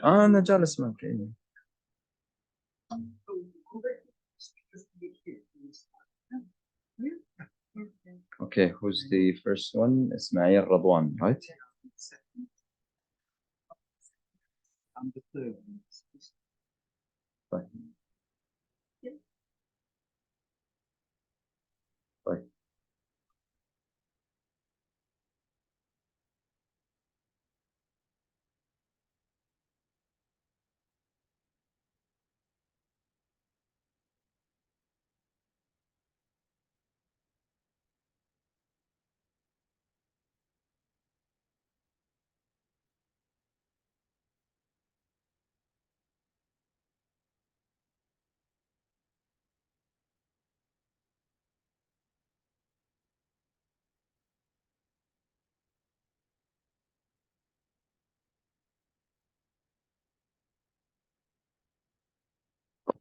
أنا جالس معك. Okay, who's the first one? Ismail Radwan, right? I'm the third. Right. Right.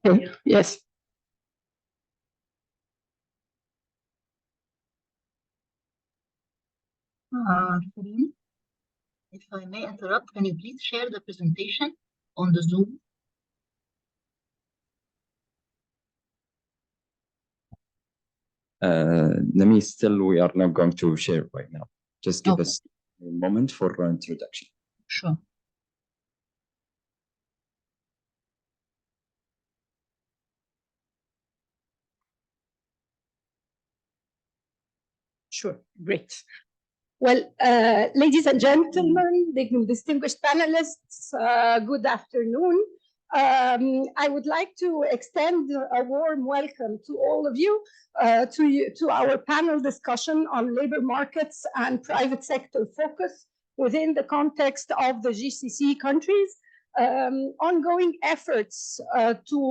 Okay. Yes. If I may interrupt, can you please share the presentation on the Zoom? Nami, still we are not going to share right now. Just give Okay. us a moment for introduction. Sure. Sure. Great. Well, ladies and gentlemen, distinguished panelists, good afternoon. I would like to extend a warm welcome to all of you to our panel discussion on labor markets and private sector focus within the context of the GCC countries. Ongoing efforts to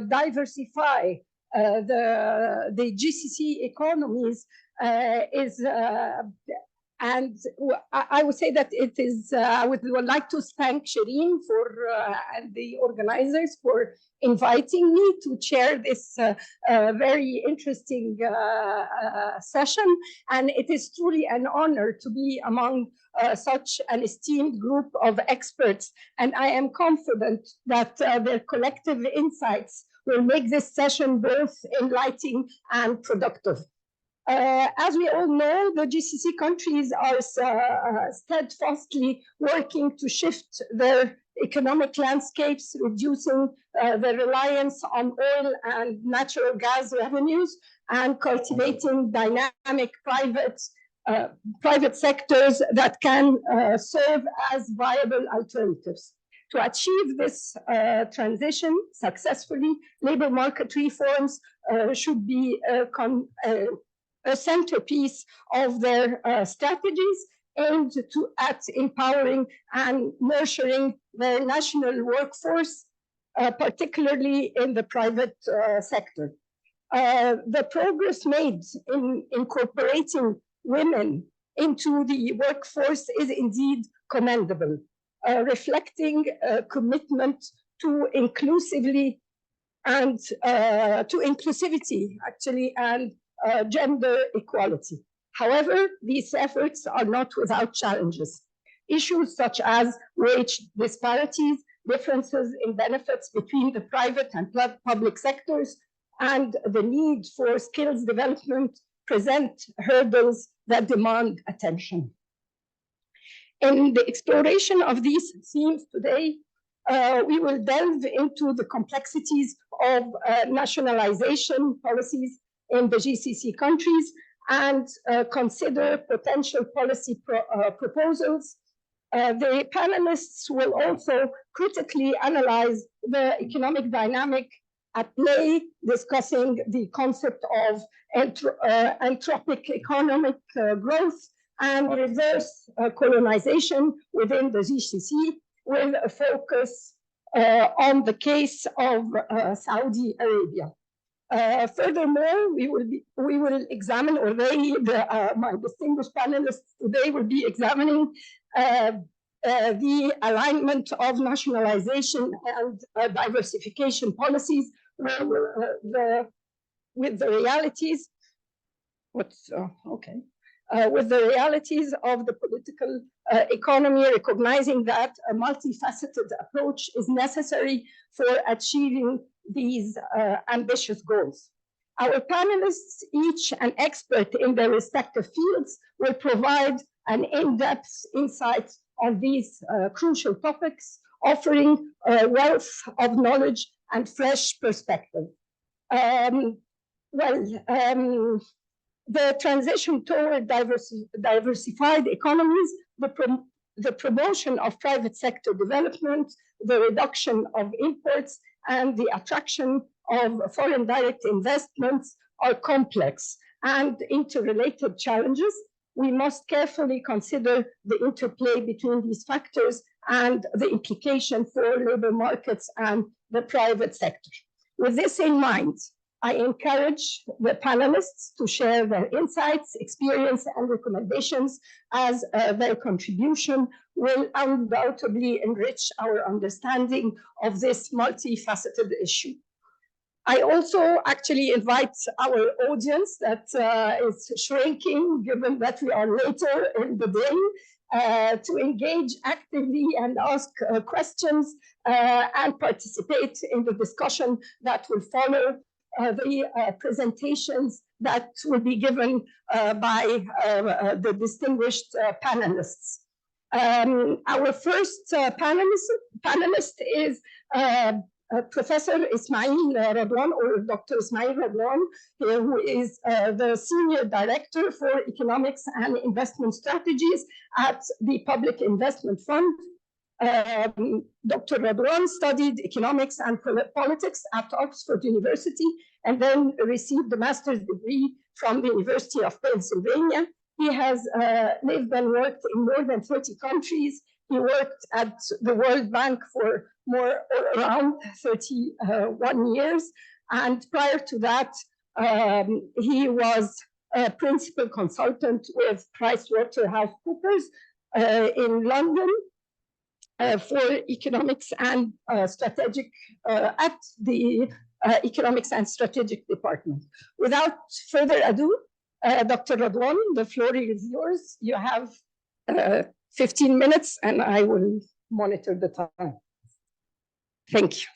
diversify the GCC economies and I would say that it is, I would like to thank Shireen and the organizers for inviting me to chair this very interesting session. And it is truly an honor to be among such an esteemed group of experts. And I am confident that their collective insights will make this session both enlightening and productive. As we all know, the GCC countries are steadfastly working to shift their economic landscapes, reducing their reliance on oil and natural gas revenues, and cultivating dynamic private sectors that can serve as viable alternatives. To achieve this transition successfully, labor market reforms should be a centerpiece of their strategies aimed at empowering and nurturing their national workforce, particularly in the private sector. The progress made in incorporating women into the workforce is indeed commendable, reflecting a commitment to inclusivity actually, and gender equality. However, these efforts are not without challenges. Issues such as wage disparities, differences in benefits between the private and public sectors, and the need for skills development present hurdles that demand attention. In the exploration of these themes today, we will delve into the complexities of nationalization policies in the GCC countries and consider potential policy proposals. The panelists will also critically analyze the economic dynamic at play, discussing the concept of anthropic economic growth and reverse colonization within the GCC, with a focus on the case of Saudi Arabia. Furthermore, we will examine, or my distinguished panelists today will be examining the alignment of nationalization and diversification policies with the realities. With the realities of the political economy, recognizing that a multifaceted approach is necessary for achieving these ambitious goals. Our panelists, each an expert in their respective fields, will provide an in-depth insight on these crucial topics, offering a wealth of knowledge and fresh perspective. The transition toward diversified economies, the promotion of private sector development, the reduction of imports, and the attraction of foreign direct investments are complex and interrelated challenges. We must carefully consider the interplay between these factors and the implication for labor markets and the private sector. With this in mind, I encourage the panelists to share their insights, experience, and recommendations, as their contribution will undoubtedly enrich our understanding of this multifaceted issue. I also actually invite our audience that is shrinking, given that we are later in the day, to engage actively and ask questions and participate in the discussion that will follow the presentations that will be given by the distinguished panelists. Our first panelist is Professor Ismail Radwan, or Dr. Ismail Radwan, who is the Senior Director for Economics and Investment Strategies at the Public Investment Fund. Dr. Radwan studied economics and politics at Oxford University and then received a master's degree from the University of Pennsylvania. He has lived and worked in more than 30 countries. He worked at the World Bank for around 31 years. And prior to that, he was a principal consultant with PricewaterhouseCoopers in London for economics and strategic at the Economics and Strategic Department. Without further ado, Dr. Radwan, the floor is yours. You have 15 minutes and I will monitor the time. Thank you.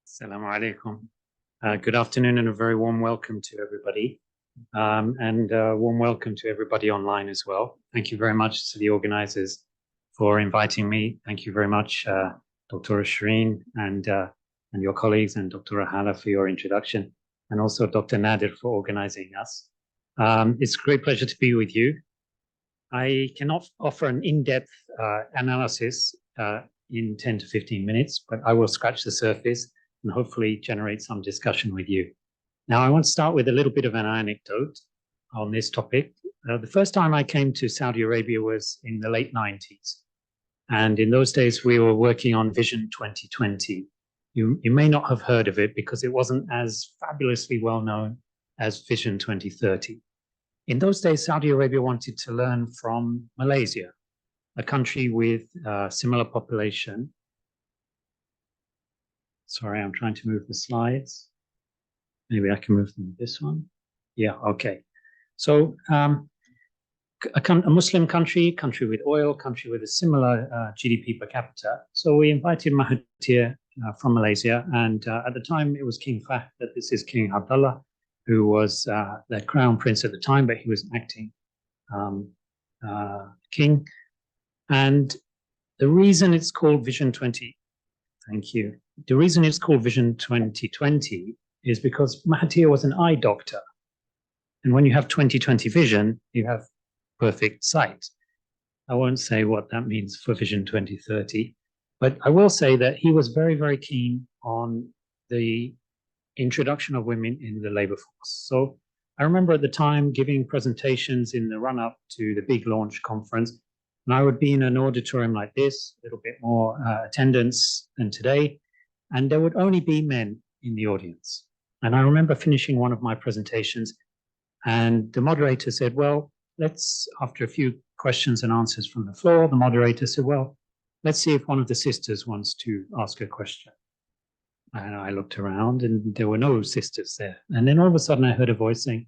Assalamu alaikum. Good afternoon and a very warm welcome to everybody. And a warm welcome to everybody online as well. Thank you very much to the organizers for inviting me. Thank you very much, Dr. Shireen and your colleagues, and Dr. Rahala for your introduction, and also Dr. Nadir for organizing us. It's a great pleasure to be with you. I cannot offer an in-depth analysis in 10 to 15 minutes, but I will scratch the surface and hopefully generate some discussion with you. Now, I want to start with a little bit of an anecdote on this topic. The first time I came to Saudi Arabia was in the late 90s. And in those days, we were working on Vision 2020. You may not have heard of it because it wasn't as fabulously well known as Vision 2030. In those days, Saudi Arabia wanted to learn from Malaysia, a country with similar population. Sorry, I'm trying to move the slides. Maybe I can move them this one. Yeah, okay. So a Muslim country with oil, country with a similar GDP per capita. So we invited Mahathir from Malaysia, and at the time it was King Fahd, but this is King Abdullah, who was the crown prince at the time, but he was acting king. And the reason it's called Vision 20, thank you. The reason it's called Vision 2020 is because Mahathir was an eye doctor. And when you have 20/20 vision, you have perfect sight. I won't say what that means for Vision 2030, but I will say that he was very, very keen on the introduction of women in the labor force. So I remember at the time giving presentations in the run-up to the big launch conference, and I would be in an auditorium like this, a little bit more attendance than today, and there would only be men in the audience. And I remember finishing one of my presentations, and the moderator said, well, after a few questions and answers from the floor, the moderator said, well, let's see if one of the sisters wants to ask a question. And I looked around and there were no sisters there. And then all of a sudden I heard a voice saying,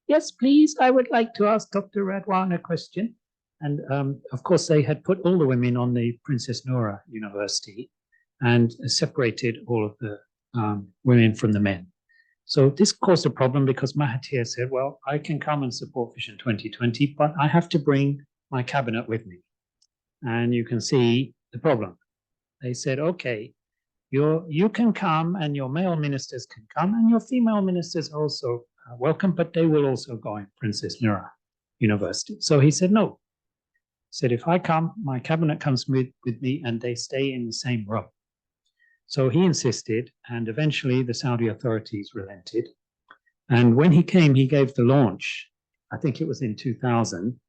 yes, please, I would like to ask Dr. Radwan a question. And of course, they had put all the women on the Princess Noura University and separated all of the women from the men. So this caused a problem because Mahathir said, well, I can come and support Vision 2020, but I have to bring my cabinet with me. And you can see the problem. They said, okay, you can come and your male ministers can come and your female ministers are also welcome, but they will also go in Princess Noura University. So he said, no. He said, if I come, my cabinet comes with me and they stay in the same room. So he insisted, and eventually the Saudi authorities relented. And when he came, he gave the launch, I think it was in 2000,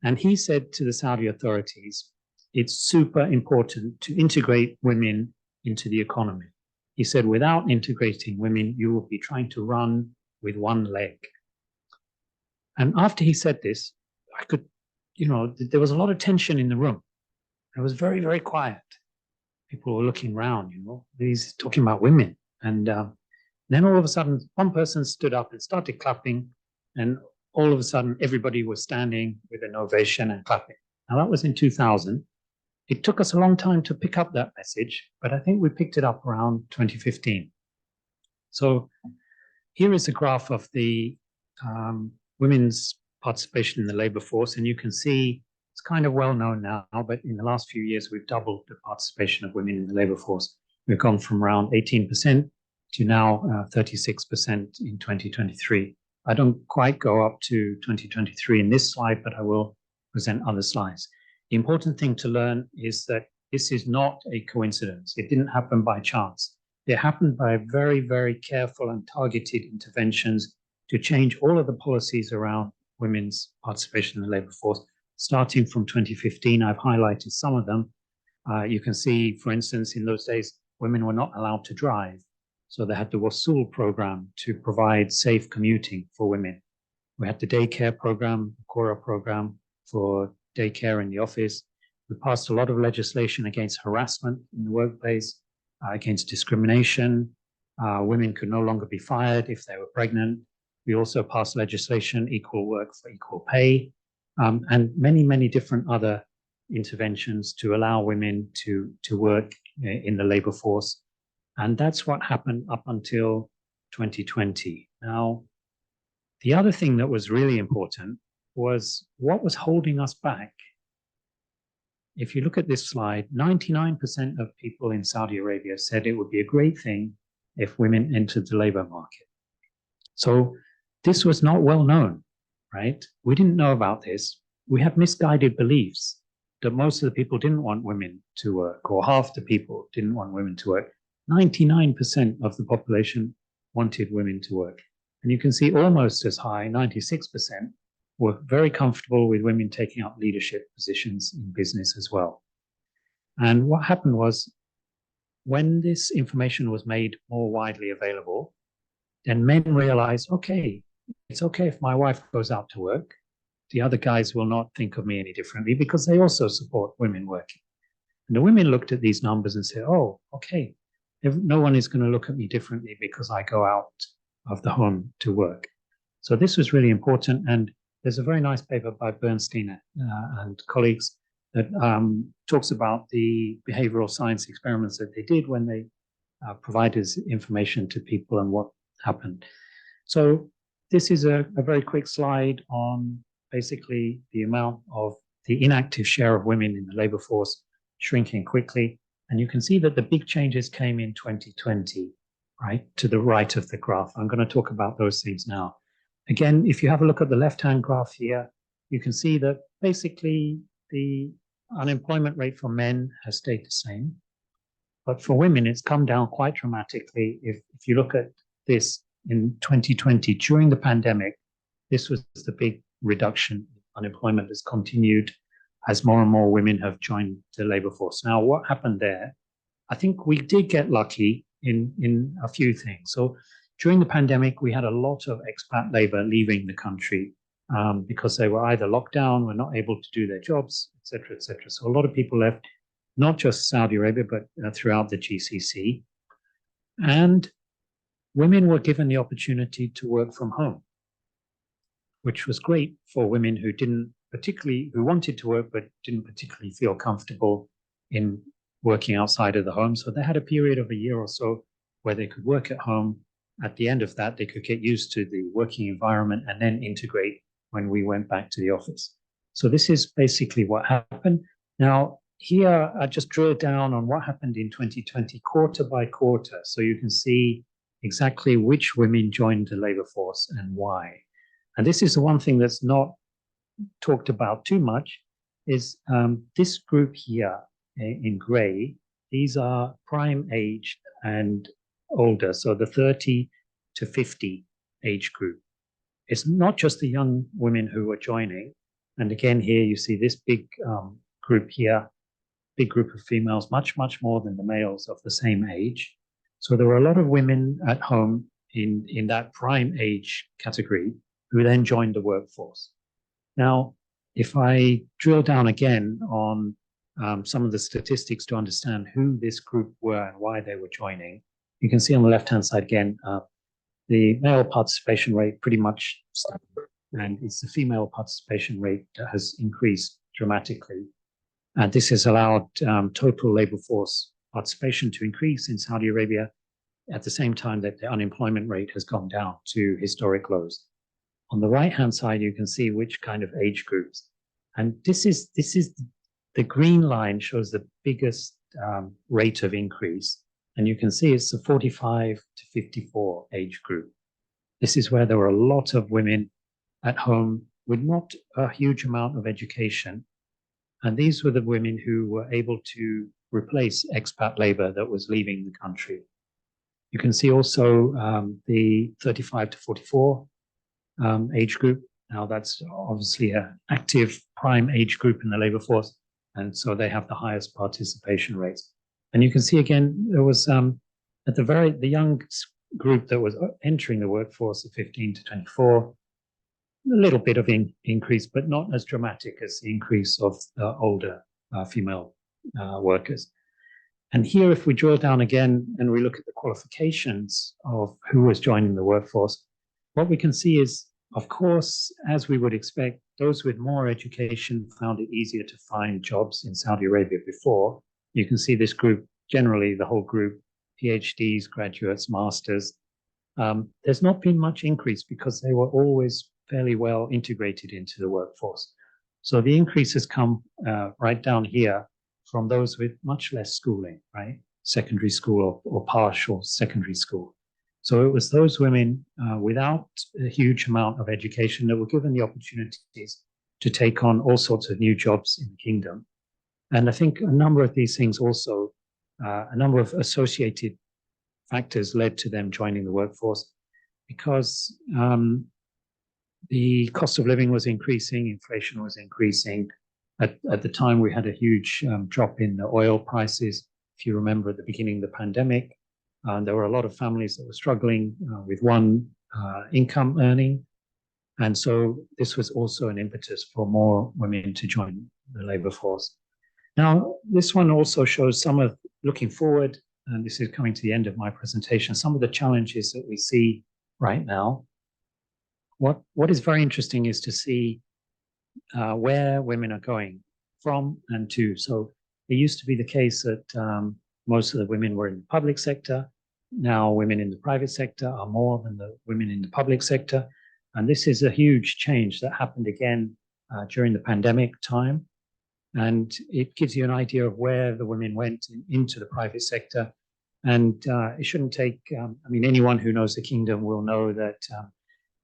and he said to the Saudi authorities, it's super important to integrate women into the economy. He said, without integrating women, you will be trying to run with one leg. And after he said this, I could, there was a lot of tension in the room. It was very, very quiet. People were looking around, he's talking about women. And then all of a sudden, one person stood up and started clapping. And all of a sudden, everybody was standing with an ovation and clapping. Now, that was in 2000. It took us a long time to pick up that message, but I think we picked it up around 2015. So here is a graph of the women's participation in the labor force. And you can see it's kind of well known now, but in the last few years, we've doubled the participation of women in the labor force. We've gone from around 18% to now 36% in 2023. I don't quite go up to 2023 in this slide, but I will present other slides. The important thing to learn is that this is not a coincidence. It didn't happen by chance. It happened by very, very careful and targeted interventions to change all of the policies around women's participation in the labor force. Starting from 2015, I've highlighted some of them. You can see, for instance, in those days, women were not allowed to drive. So they had the Wasul program to provide safe commuting for women. We had the daycare program, the Cora program for daycare in the office. We passed a lot of legislation against harassment in the workplace, against discrimination. Women could no longer be fired if they were pregnant. We also passed legislation, equal work for equal pay. And many, many different other interventions to allow women to work in the labor force. And that's what happened up until 2020. Now, the other thing that was really important was what was holding us back. If you look at this slide, 99% of people in Saudi Arabia said it would be a great thing if women entered the labor market. So this was not well known. Right? We didn't know about this. We had misguided beliefs that most of the people didn't want women to work, or half the people didn't want women to work. 99% of the population wanted women to work. And you can see almost as high, 96%, were very comfortable with women taking up leadership positions in business as well. And what happened was, when this information was made more widely available, then men realized, okay, it's okay if my wife goes out to work. The other guys will not think of me any differently because they also support women working. And the women looked at these numbers and said, oh, okay, no one is going to look at me differently because I go out of the home to work. So this was really important. And there's a very nice paper by Bernstein and colleagues that talks about the behavioral science experiments that they did when they provided information to people and what happened. So this is a very quick slide on basically the amount of the inactive share of women in the labor force shrinking quickly. And you can see that the big changes came in 2020, right, to the right of the graph. I'm going to talk about those things now. Again, if you have a look at the left-hand graph here, you can see that basically the unemployment rate for men has stayed the same. But for women, it's come down quite dramatically. If you look at this, in 2020, during the pandemic, this was the big reduction. Unemployment has continued as more and more women have joined the labor force. Now, what happened there? I think we did get lucky in a few things. So during the pandemic, we had a lot of expat labor leaving the country because they were either locked down, were not able to do their jobs, et cetera, et cetera. So a lot of people left, not just Saudi Arabia, but throughout the GCC. And women were given the opportunity to work from home, which was great for women who wanted to work, but didn't particularly feel comfortable in working outside of the home. So they had a period of a year or so where they could work at home. At the end of that, they could get used to the working environment and then integrate when we went back to the office. So this is basically what happened. Now, here I just drilled down on what happened in 2020, quarter by quarter. So you can see exactly which women joined the labor force and why. And this is the one thing that's not talked about too much, is this group here in gray. These are prime age and older, so the 30 to 50 age group. It's not just the young women who are joining. And again, here you see this big group here, big group of females, much, much more than the males of the same age. So there were a lot of women at home in that prime age category who then joined the workforce. Now, if I drill down again on some of the statistics to understand who this group were and why they were joining, you can see on the left-hand side again, the male participation rate pretty much stable, and it's the female participation rate that has increased dramatically. And this has allowed total labor force participation to increase in Saudi Arabia at the same time that the unemployment rate has gone down to historic lows. On the right-hand side, you can see which kind of age groups. And this is the green line shows the biggest rate of increase. And you can see it's the 45 to 54 age group. This is where there were a lot of women at home with not a huge amount of education. And these were the women who were able to replace expat labor that was leaving the country. You can see also the 35 to 44 age group. Now that's obviously an active prime age group in the labor force. And so they have the highest participation rates. And you can see again, there was at the young group that was entering the workforce of 15 to 24, a little bit of increase, but not as dramatic as the increase of older female workers. And here, if we drill down again and we look at the qualifications of who was joining the workforce, what we can see is, of course, as we would expect, those with more education found it easier to find jobs in Saudi Arabia before. You can see this group, generally the whole group, PhDs, graduates, masters. There's not been much increase because they were always fairly well integrated into the workforce. So the increase has come right down here from those with much less schooling, right? Secondary school or partial secondary school. So it was those women without a huge amount of education that were given the opportunities to take on all sorts of new jobs in the kingdom. And I think a number of these things also, a number of associated factors led to them joining the workforce because the cost of living was increasing, inflation was increasing. At the time, we had a huge drop in the oil prices. If you remember at the beginning of the pandemic, there were a lot of families that were struggling with one income earning. And so this was also an impetus for more women to join the labor force. Now, this one also shows some of, looking forward, and this is coming to the end of my presentation, some of the challenges that we see right now. What is very interesting is to see where women are going from and to. So it used to be the case that most of the women were in the public sector. Now women in the private sector are more than the women in the public sector. And this is a huge change that happened again during the pandemic time. And it gives you an idea of where the women went into the private sector. And it shouldn't take, I mean, anyone who knows the kingdom will know that,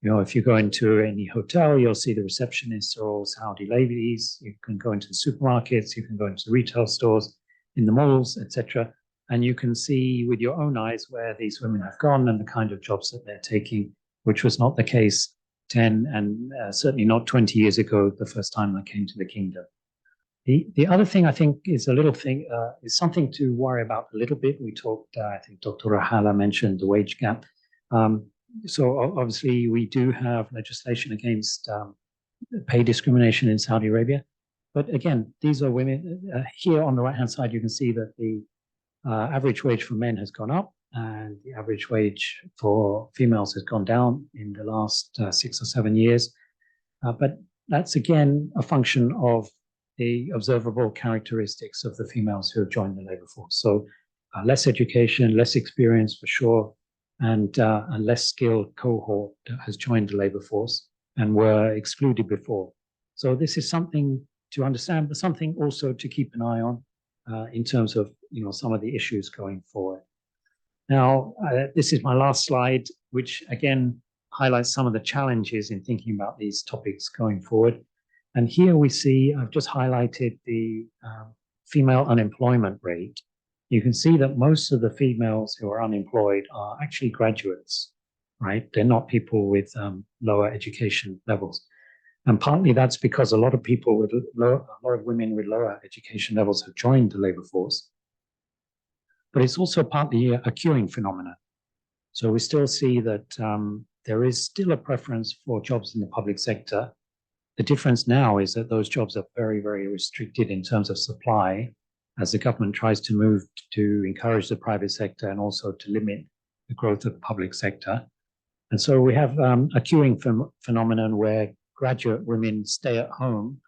if you go into any hotel, you'll see the receptionists are all Saudi ladies. You can go into the supermarkets, you can go into the retail stores, in the malls, etc. And you can see with your own eyes where these women have gone and the kind of jobs that they're taking, which was not the case 10 and certainly not 20 years ago, the first time I came to the kingdom. The other thing I think is a little thing, is something to worry about a little bit. We talked, I think Dr. Rahala mentioned the wage gap. So obviously we do have legislation against pay discrimination in Saudi Arabia. But again, these are women. Here on the right-hand side, you can see that the average wage for men has gone up and the average wage for females has gone down in the last 6 or 7 years. But that's again a function of the observable characteristics of the females who have joined the labor force. So less education, less experience for sure, and a less skilled cohort has joined the labor force and were excluded before. So this is something to understand, but something also to keep an eye on in terms of some of the issues going forward. Now, this is my last slide, which again highlights some of the challenges in thinking about these topics going forward. And here we see, I've just highlighted the female unemployment rate. You can see that most of the females who are unemployed are actually graduates, right? They're not people with lower education levels. And partly that's because a lot of people with a lot of women with lower education levels have joined the labor force. But it's also partly a queuing phenomenon. So we still see that there is still a preference for jobs in the public sector. The difference now is that those jobs are very, very restricted in terms of supply as the government tries to move to encourage the private sector and also to limit the growth of the public sector. And so we have a queuing phenomenon where graduate women stay at home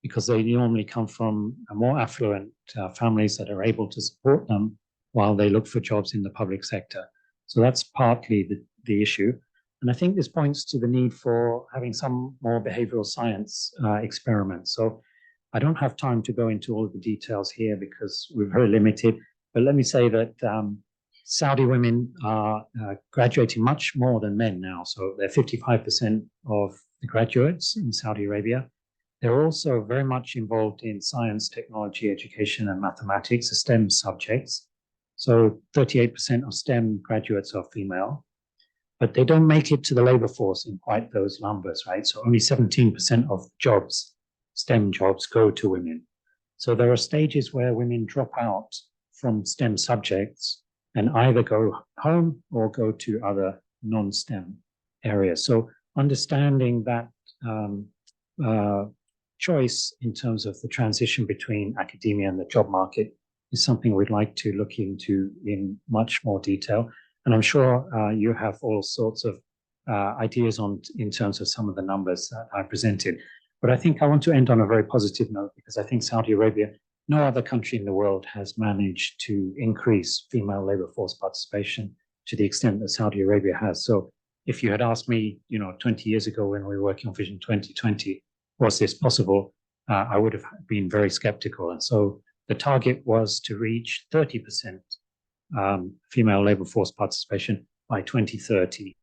because they normally come from more affluent families that are able to support them while they look for jobs in the public sector. So that's partly the issue. And I think this points to the need for having some more behavioral science experiments. So I don't have time to go into all of the details here because we're very limited, but let me say that Saudi women are graduating much more than men now. So they're 55% of the graduates in Saudi Arabia. They're also very much involved in science, technology, education, and mathematics, the STEM subjects. So 38% of STEM graduates are female, but they don't make it to the labor force in quite those numbers, right? So only 17% of jobs, STEM jobs, go to women. So there are stages where women drop out from STEM subjects and either go home or go to other non-STEM areas. So understanding that choice in terms of the transition between academia and the job market is something we'd like to look into in much more detail. And I'm sure you have all sorts of ideas in terms of some of the numbers that I presented. But I think I want to end on a very positive note because I think Saudi Arabia, no other country in the world has managed to increase female labor force participation to the extent that Saudi Arabia has. So if you had asked me, 20 years ago when we were working on Vision 2020, was this possible? I would have been very skeptical. And so the target was to reach 30% female labor force participation by 2030.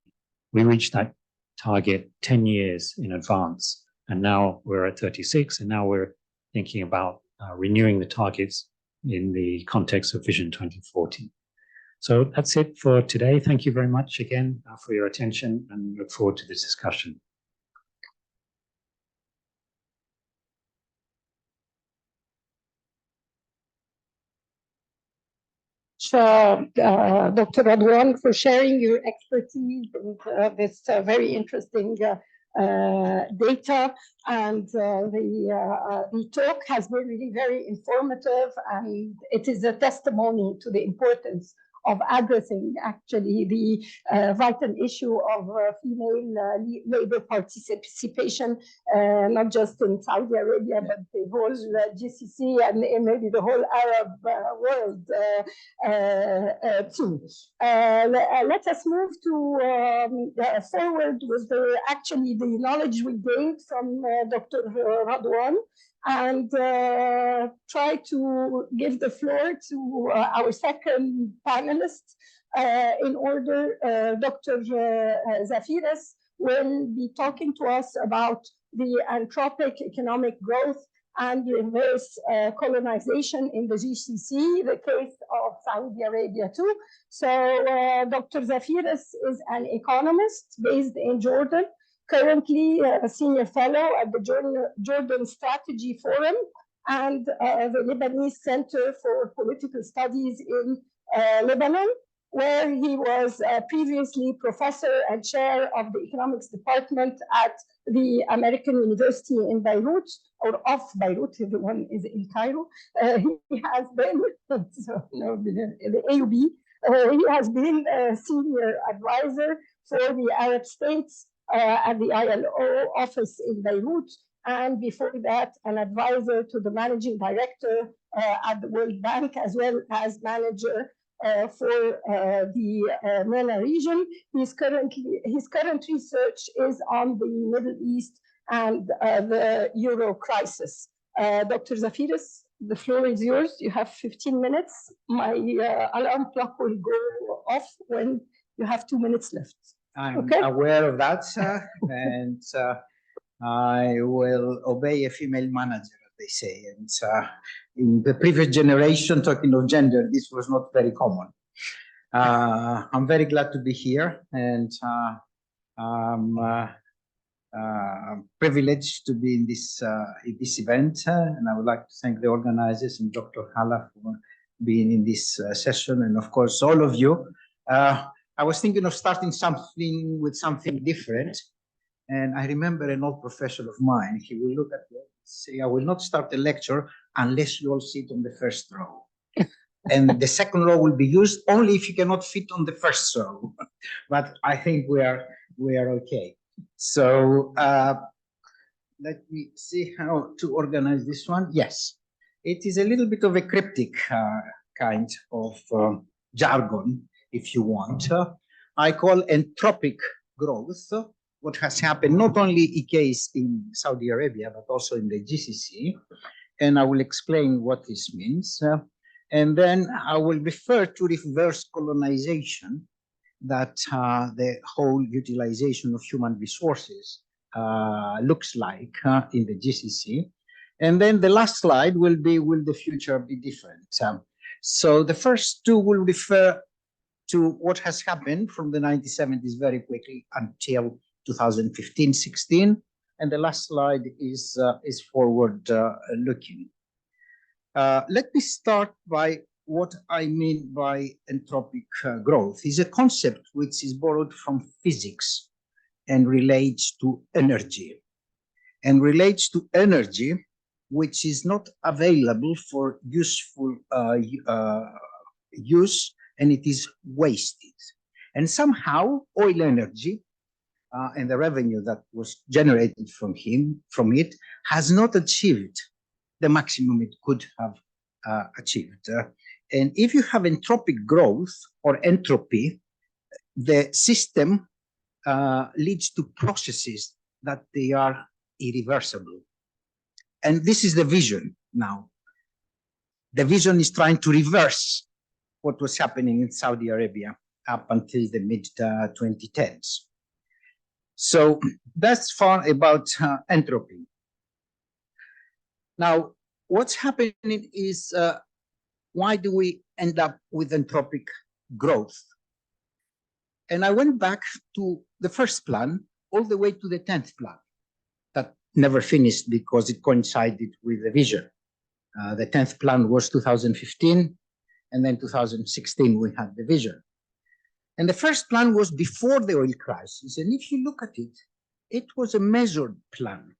We reached that target 10 years in advance. And now we're at 36, and now we're thinking about renewing the targets in the context of Vision 2040. So that's it for today. Thank you very much again for your attention and look forward to this discussion. Dr. Radwan, for sharing your expertise and this very interesting data. And the talk has been really very informative, and it is a testimony to the importance of addressing actually the vital issue of female labor participation, not just in Saudi Arabia, but the whole GCC and maybe the whole Arab world too. Let us move to forward with the knowledge we gained from Dr. Radwan, and try to give the floor to our second panelist in order Dr. Zafiras will be talking to us about the anthropic economic growth and reverse colonization in the GCC, the case of Saudi Arabia too. So Dr. Zafiras is an economist based in Jordan, currently a senior fellow at the Jordan Strategy Forum and the Lebanese Center for Political Studies in Lebanon. where he was previously professor and chair of the economics department at the American University in Beirut, or of Beirut, everyone is in Cairo. He has been, the AUB, he has been a senior advisor for the Arab states at the ILO office in Beirut, and before that, an advisor to the managing director at the World Bank, as well as manager for the MENA region. His current research is on the Middle East and the Euro crisis. Dr. Zafiris, the floor is yours. You have 15 minutes. My alarm clock will go off when you have 2 minutes left. I'm aware of that, and I will obey a female manager, as they say. And in the previous generation, talking of gender, this was not very common. I'm very glad to be here, and I'm privileged to be in this event. And I would like to thank the organizers and Dr. Hala for being in this session, and of course, all of you. I was thinking of starting something with something different. And I remember an old professor of mine, he will look at me and say, I will not start a lecture unless you all sit on the first row. And the second row will be used only if you cannot fit on the first row. But I think we are okay. So let me see how to organize this one. Yes, it is a little bit of a cryptic kind of jargon, if you want. I call entropic growth what has happened, not only a case in Saudi Arabia, but also in the GCC. And I will explain what this means. And then I will refer to reverse colonization, that the whole utilization of human resources looks like in the GCC. And then the last slide will be, will the future be different? So the first two will refer to what has happened from the 1970s very quickly until 2015-16, and the last slide is forward looking. Let me start by what I mean by entropic growth. It's a concept which is borrowed from physics and relates to energy, which is not available for useful use, and it is wasted. And somehow oil energy and the revenue that was generated from it has not achieved the maximum it could have achieved. And if you have entropic growth or entropy, the system leads to processes that they are irreversible. And this is the vision now. The vision is trying to reverse what was happening in Saudi Arabia up until the mid-2010s. So that's far about entropy. Now, what's happening is, why do we end up with entropic growth? And I went back to the first plan all the way to the 10th plan that never finished because it coincided with the vision. The 10th plan was 2015, and then 2016 we had the vision. And the first plan was before the oil crisis. And if you look at it, it was a measured plan.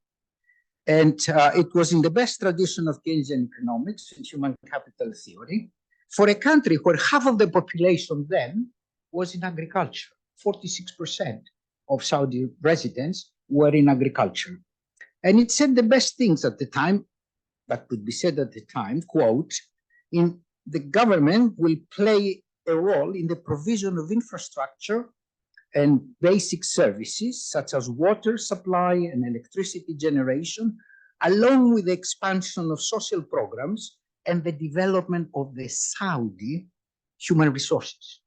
And it was in the best tradition of Keynesian economics and human capital theory for a country where half of the population then was in agriculture. 46% of Saudi residents were in agriculture. And it said the best things at the time, that could be said at the time, quote, in the government will play a role in the provision of infrastructure and basic services such as water supply and electricity generation, along with the expansion of social programs and the development of the Saudi human resources.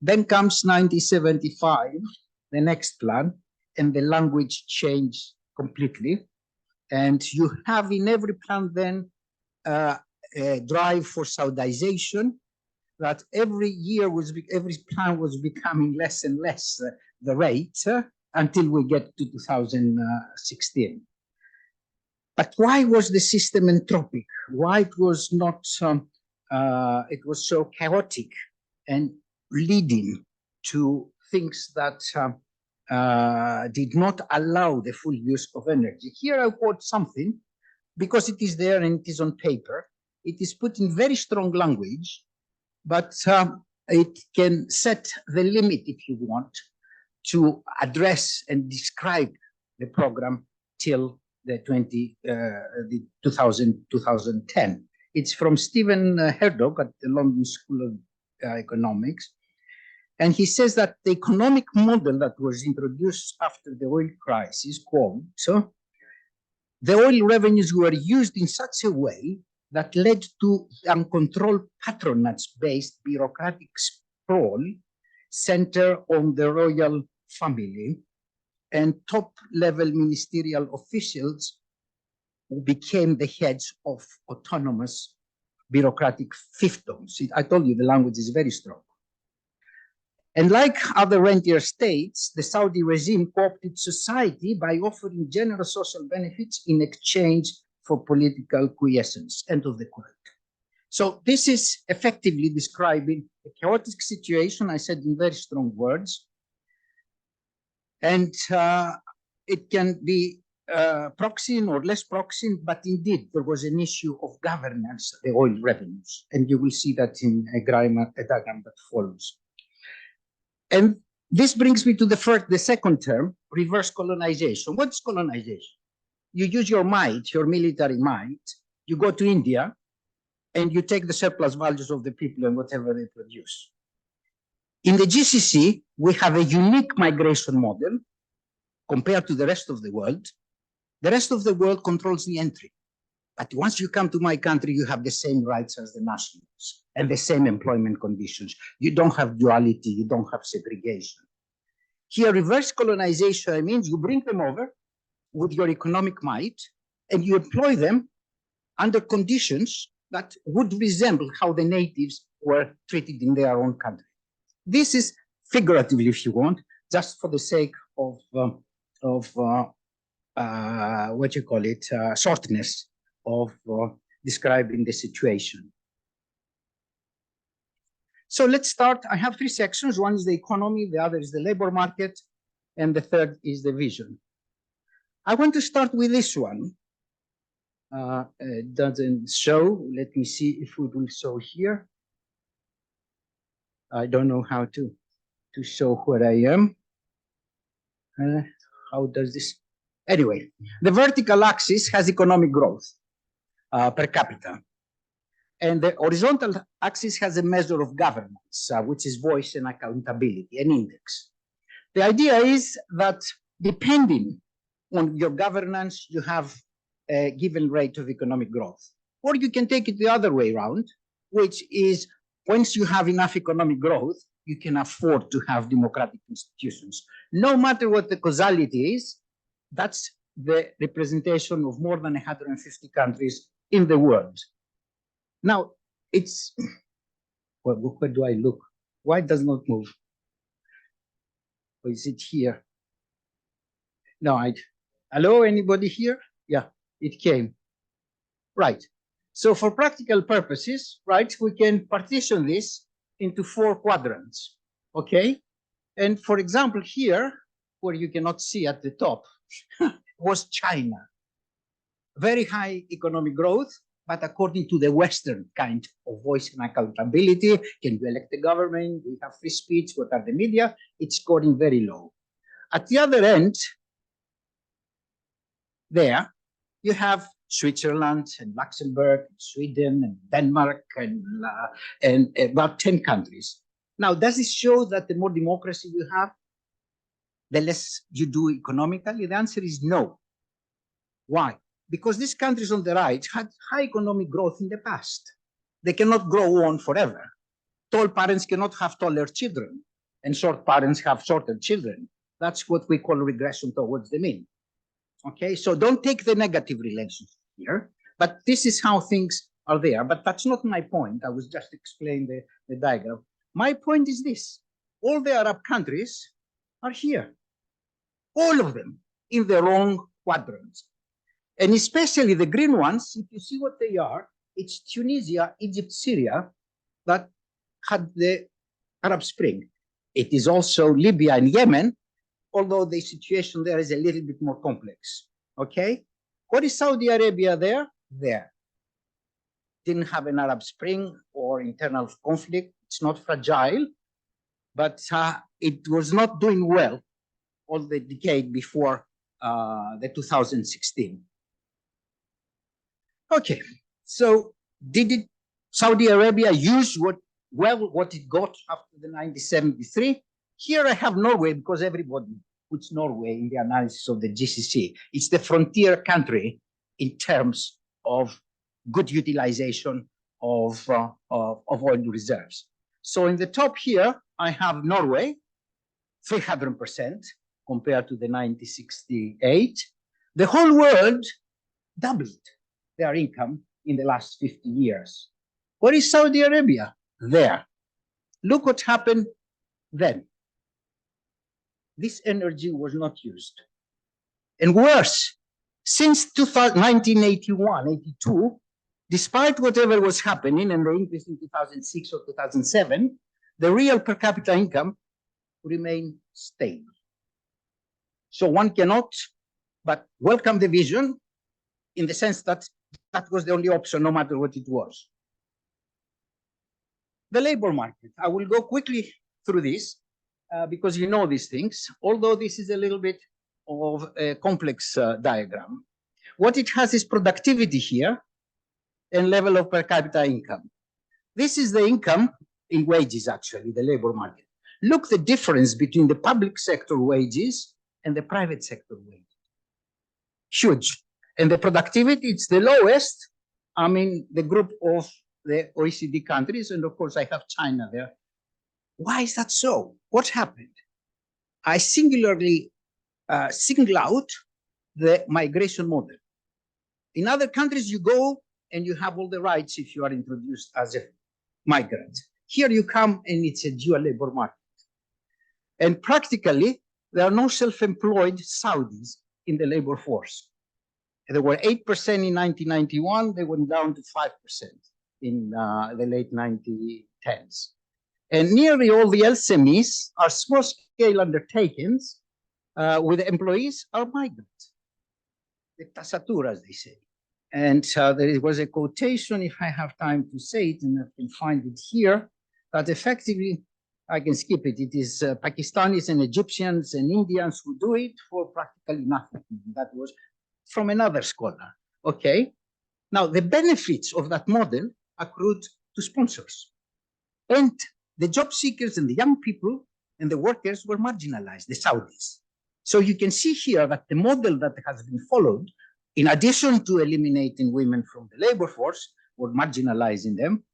Then comes 1975, the next plan, and the language changed completely. And you have in every plan then a drive for Saudization, that every year every plan was becoming less and less the rate until we get to 2016. But why was the system entropic? Why it was not? It was so chaotic, and leading to things that did not allow the full use of energy. Here I quote something because it is there and it is on paper. It is put in very strong language, but it can set the limit, if you want, to address and describe the program till the 2010. It's from Stephen Herdog at the London School of Economics. And he says that the economic model that was introduced after the oil crisis, quote, so the oil revenues were used in such a way that led to uncontrolled patronage-based bureaucratic sprawl centered on the royal family, and top-level ministerial officials who became the heads of autonomous bureaucratic fiefdoms. I told you the language is very strong. And like other rentier states, the Saudi regime co-opted society by offering generous social benefits in exchange for political quiescence. End of the quote. So this is effectively describing a chaotic situation, I said in very strong words. And it can be proxying or less proxying, but indeed there was an issue of governance, the oil revenues. And you will see that in a diagram that follows. And this brings me to the second term, reverse colonization. What's colonization? You use your might, your military might, you go to India, and you take the surplus values of the people and whatever they produce. In the GCC, we have a unique migration model compared to the rest of the world. The rest of the world controls the entry. But once you come to my country, you have the same rights as the nationals and the same employment conditions. You don't have duality, you don't have segregation. Here, reverse colonization means you bring them over with your economic might and you employ them under conditions that would resemble how the natives were treated in their own country. This is figuratively, if you want, just for the sake of what you call it, shortness of describing the situation. So let's start. I have three sections. One is the economy, the other is the labor market, and the third is the vision. I want to start with this one. It doesn't show. Let me see if it will show here. I don't know how to show where I am. How does this? Anyway, the vertical axis has economic growth per capita. And the horizontal axis has a measure of governance, which is voice and accountability, an index. The idea is that depending on your governance, you have a given rate of economic growth. Or you can take it the other way around, which is once you have enough economic growth, you can afford to have democratic institutions. No matter what the causality is, that's the representation of more than 150 countries in the world. Now, it's, well, where do I look? Why it does not move? Or is it here? No, hello, anybody here? Yeah, it came. Right. So for practical purposes, right, we can partition this into 4 quadrants, okay? And for example, here, where you cannot see at the top, was China. Very high economic growth, but according to the Western kind of voice and accountability, can you elect the government, do you have free speech, what are the media, it's scoring very low. At the other end, there, you have Switzerland and Luxembourg, and Sweden and Denmark and about 10 countries. Now, does this show that the more democracy you have, the less you do economically? The answer is no. Why? Because these countries on the right had high economic growth in the past. They cannot grow on forever. Tall parents cannot have taller children, and short parents have shorter children. That's what we call regression towards the mean. Okay, so don't take the negative relationship here, but this is how things are there. But that's not my point. I was just explaining the diagram. My point is this: all the Arab countries are here, all of them in the wrong quadrants. And especially the green ones, if you see what they are, it's Tunisia, Egypt, Syria that had the Arab Spring. It is also Libya and Yemen, although the situation there is a little bit more complex. Okay? What is Saudi Arabia there? There. Didn't have an Arab Spring or internal conflict. It's not fragile, but it was not doing well all the decade before the 2016. Okay, so did Saudi Arabia use what it got after the 1973? Here I have Norway because everybody puts Norway in the analysis of the GCC. It's the frontier country in terms of good utilization of oil reserves. So in the top here, I have Norway, 300% compared to the 1968. The whole world doubled their income in the last 50 years. Where is Saudi Arabia? There. Look what happened then. This energy was not used. And worse, since 1981, 82, despite whatever was happening and the increase in 2006 or 2007, the real per capita income remained stable. So one cannot but welcome the vision in the sense that that was the only option, no matter what it was. The labor market. I will go quickly through this because you know these things, although this is a little bit of a complex diagram. What it has is productivity here and level of per capita income. This is the income in wages, actually, the labor market. Look the difference between the public sector wages and the private sector wages. Huge. And the productivity, it's the lowest. I mean, the group of the OECD countries, and of course I have China there. Why is that so? What happened? I singularly single out the migration model. In other countries, you go and you have all the rights if you are introduced as a migrant. Here you come and it's a dual labor market. And practically, there are no self-employed Saudis in the labor force. There were 8% in 1991, they went down to 5% in the late 1910s. And nearly all the LSMEs are small-scale undertakings with employees are migrants. The tasatura, as they say. And there was a quotation, if I have time to say it, and I can find it here, that effectively, I can skip it. It is Pakistanis and Egyptians and Indians who do it for practically nothing. That was from another scholar. Okay. Now, the benefits of that model accrued to sponsors. And the job seekers and the young people and the workers were marginalized, the Saudis. So you can see here that the model that has been followed, in addition to eliminating women from the labor force or marginalizing them,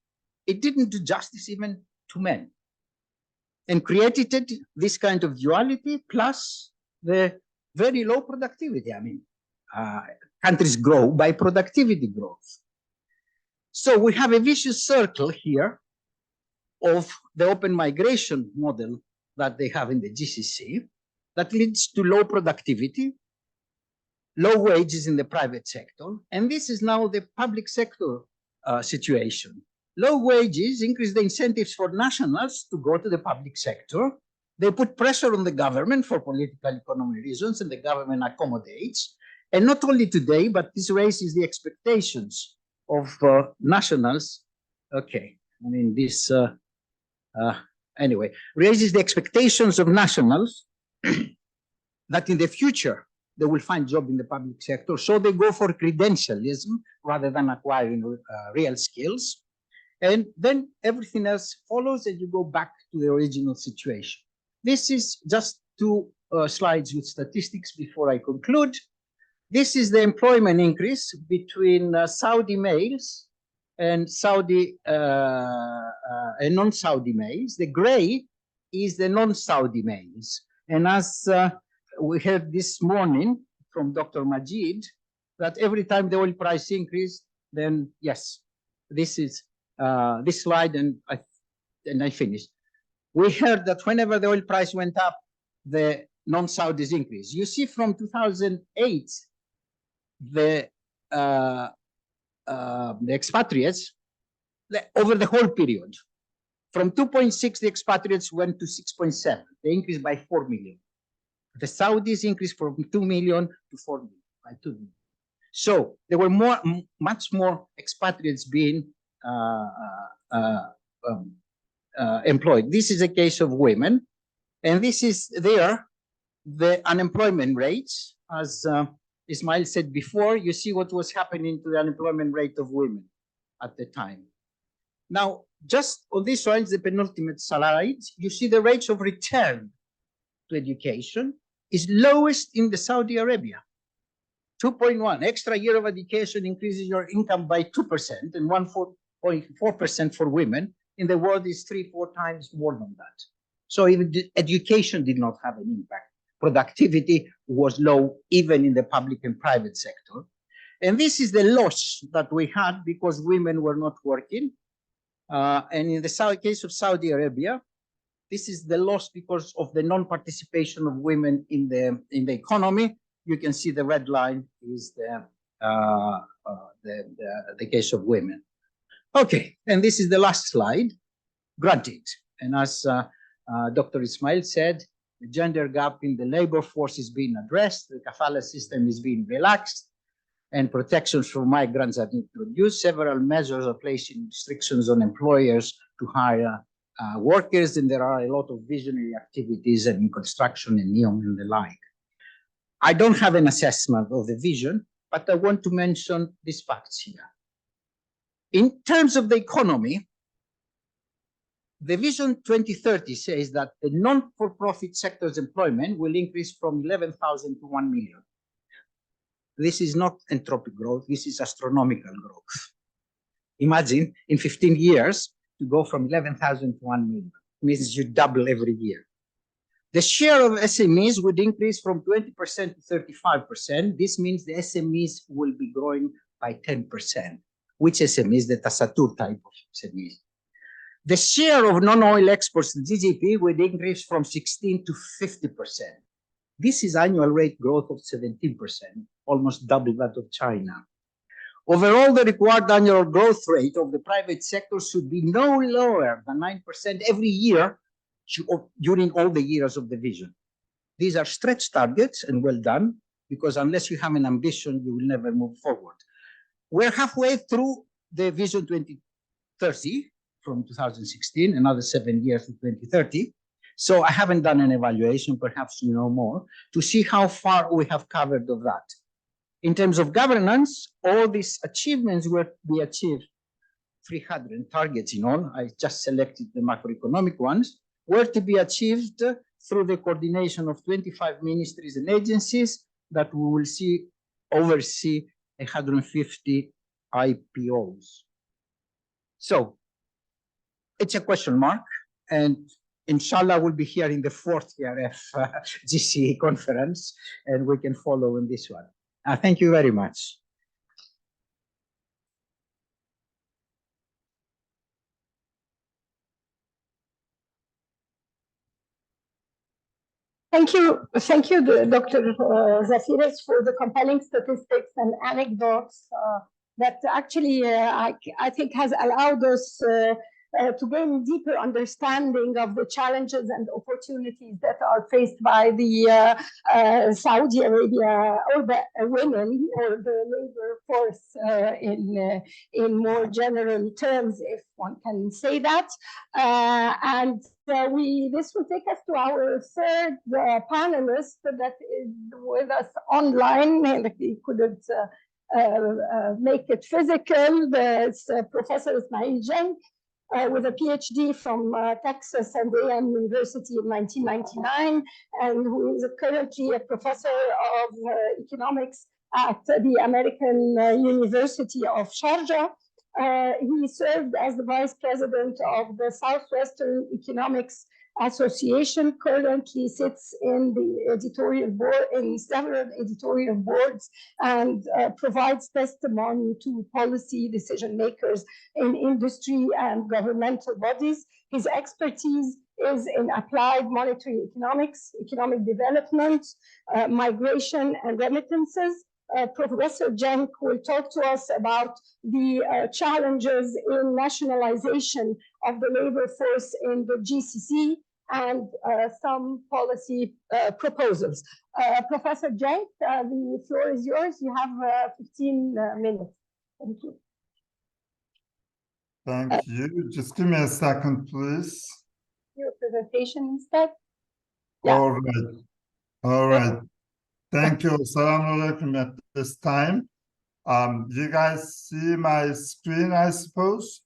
it didn't do justice even to men. And created this kind of duality plus the very low productivity. I mean, countries grow by productivity growth. So we have a vicious circle here of the open migration model that they have in the GCC that leads to low productivity, low wages in the private sector. And this is now the public sector situation. Low wages increase the incentives for nationals to go to the public sector. They put pressure on the government for political economic reasons, and the government accommodates. And not only today, but this raises the expectations of nationals. Okay, I mean, this, anyway, raises the expectations of nationals that in the future, they will find job in the public sector. So they go for credentialism rather than acquiring real skills. And then everything else follows and you go back to the original situation. This is just two slides with statistics before I conclude. This is the employment increase between Saudi males and Saudi and non-Saudi males. The gray is the non-Saudi males. And as we heard this morning from Dr. Majid, that every time the oil price increased, then yes, this is this slide, and I finished. We heard that whenever the oil price went up, the non-Saudis increased. You see from 2008, the expatriates, over the whole period, From 2.6, the expatriates went to 6.7. They increased by 4 million. The Saudis increased from 2 million to 4 million, by 2 million. So there were much more expatriates being employed. This is a case of women, and this is there, the unemployment rates. As Ismail said before, you see what was happening to the unemployment rate of women at the time. Now, just on this one, the penultimate slide, you see the rates of return to education is lowest in the Saudi Arabia. 2.1, extra year of education increases your income by 2% and 1.4% for women. In the world is 3-4 times more than that. So even education did not have an impact. Productivity was low even in the public and private sector. And this is the loss that we had because women were not working. And in the case of Saudi Arabia, this is the loss because of the non-participation of women in the economy. You can see the red line is the case of women. Okay, and this is the last slide. Granted, and as Dr. Ismail said, the gender gap in the labor force is being addressed, the kafala system is being relaxed, and protections for migrants are introduced. Several measures are placing restrictions on employers to hire workers, and there are a lot of visionary activities in construction and NEOM and the like. I don't have an assessment of the vision, but I want to mention these facts here. In terms of the economy, the Vision 2030 says that the non-for-profit sector's employment will increase from 11,000 to 1 million. This is not entropic growth, this is astronomical growth. Imagine in 15 years to go from 11,000 to 1 million. It means you double every year. The share of SMEs would increase from 20% to 35%. This means the SMEs will be growing by 10%. Which SMEs? The Tasatur type of SMEs. The share of non-oil exports to GDP would increase from 16 to 50%. This is annual rate growth of 17%, almost double that of China. Overall, the required annual growth rate of the private sector should be no lower than 9% every year during all the years of the vision. These are stretch targets and well done, because unless you have an ambition, you will never move forward. We're halfway through the Vision 2030 from 2016, another 7 years to 2030. So I haven't done an evaluation, perhaps you know more, to see how far we have covered of that. In terms of governance, all these achievements were to be achieved, 300 targets in all, I just selected the macroeconomic ones, were to be achieved through the coordination of 25 ministries and agencies that we will see oversee 150 IPOs. So it's a question mark, and inshallah we'll be here in the 4th ERF GCE conference, and we can follow in this one. Thank you very much. Thank you, Dr. Zafiris, for the compelling statistics and anecdotes that actually I think has allowed us to gain deeper understanding of the challenges and opportunities that are faced by the Saudi Arabia or the women or the labor force in more general terms, if one can say that. This will take us to our third panelist that is with us online, and he couldn't make it physical. It's Professor Ismail Jen, with a PhD from Texas A&M University in 1999, and who is currently a professor of economics at the American University of Sharjah. He served as the vice president of the Southwestern Economics Association, currently sits in the editorial board, in several editorial boards, and provides testimony to policy decision makers in industry and governmental bodies. His expertise is in applied monetary economics, economic development, migration and remittances, Professor Cenk will talk to us about the challenges in nationalization of the labor force in the GCC and some policy proposals. Professor Cenk, the floor is yours. You have 15 minutes. Thank you. Thank you. Just give me a second, please. Your presentation instead. Yeah. All right. All right. Thank you. Assalamu alaikum at this time. You guys see my screen, I suppose?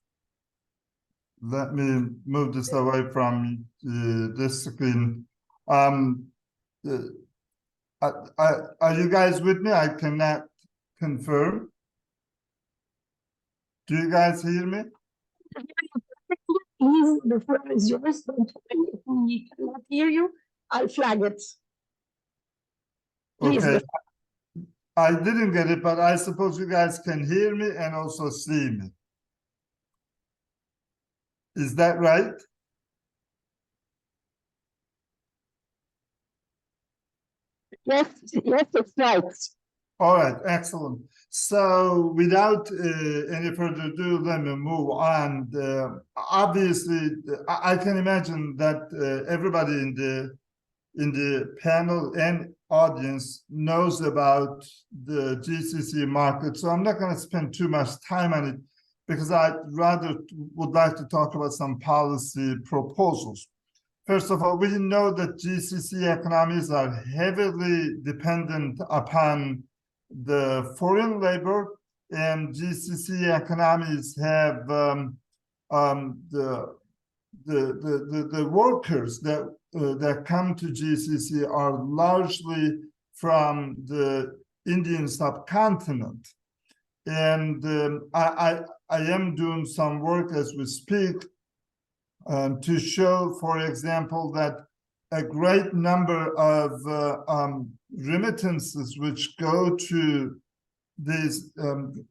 Let me move this away from this screen. Are you guys with me? I cannot confirm. Do you guys hear me? Please, the floor is yours. Don't worry if we cannot hear you. I'll flag it. Please, Okay. I didn't get it, but I suppose you guys can hear me and also see me. Is that right? Yes, yes, it's right. All right, excellent. So without any further ado, let me move on. Obviously, I can imagine that everybody in the panel and audience knows about the GCC market. So I'm not going to spend too much time on it because I rather would like to talk about some policy proposals. First of all, we know that GCC economies are heavily dependent upon the foreign labor, and GCC economies have the workers that come to GCC are largely from the Indian subcontinent. And I am doing some work as we speak to show, for example, that a great number of remittances which go to these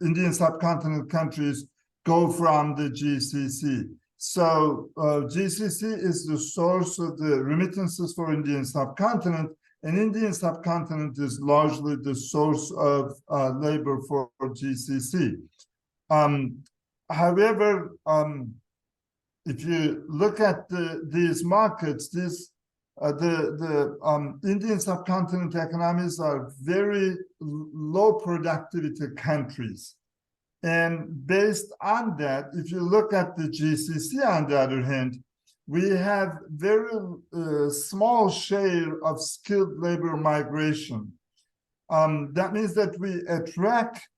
Indian subcontinent countries go from the GCC. So GCC is the source of the remittances for Indian subcontinent, and Indian subcontinent is largely the source of labor for GCC. However, if you look at these markets, the Indian subcontinent economies are very low productivity countries. And based on that, if you look at the GCC, on the other hand, we have very small share of skilled labor migration. That means that we attract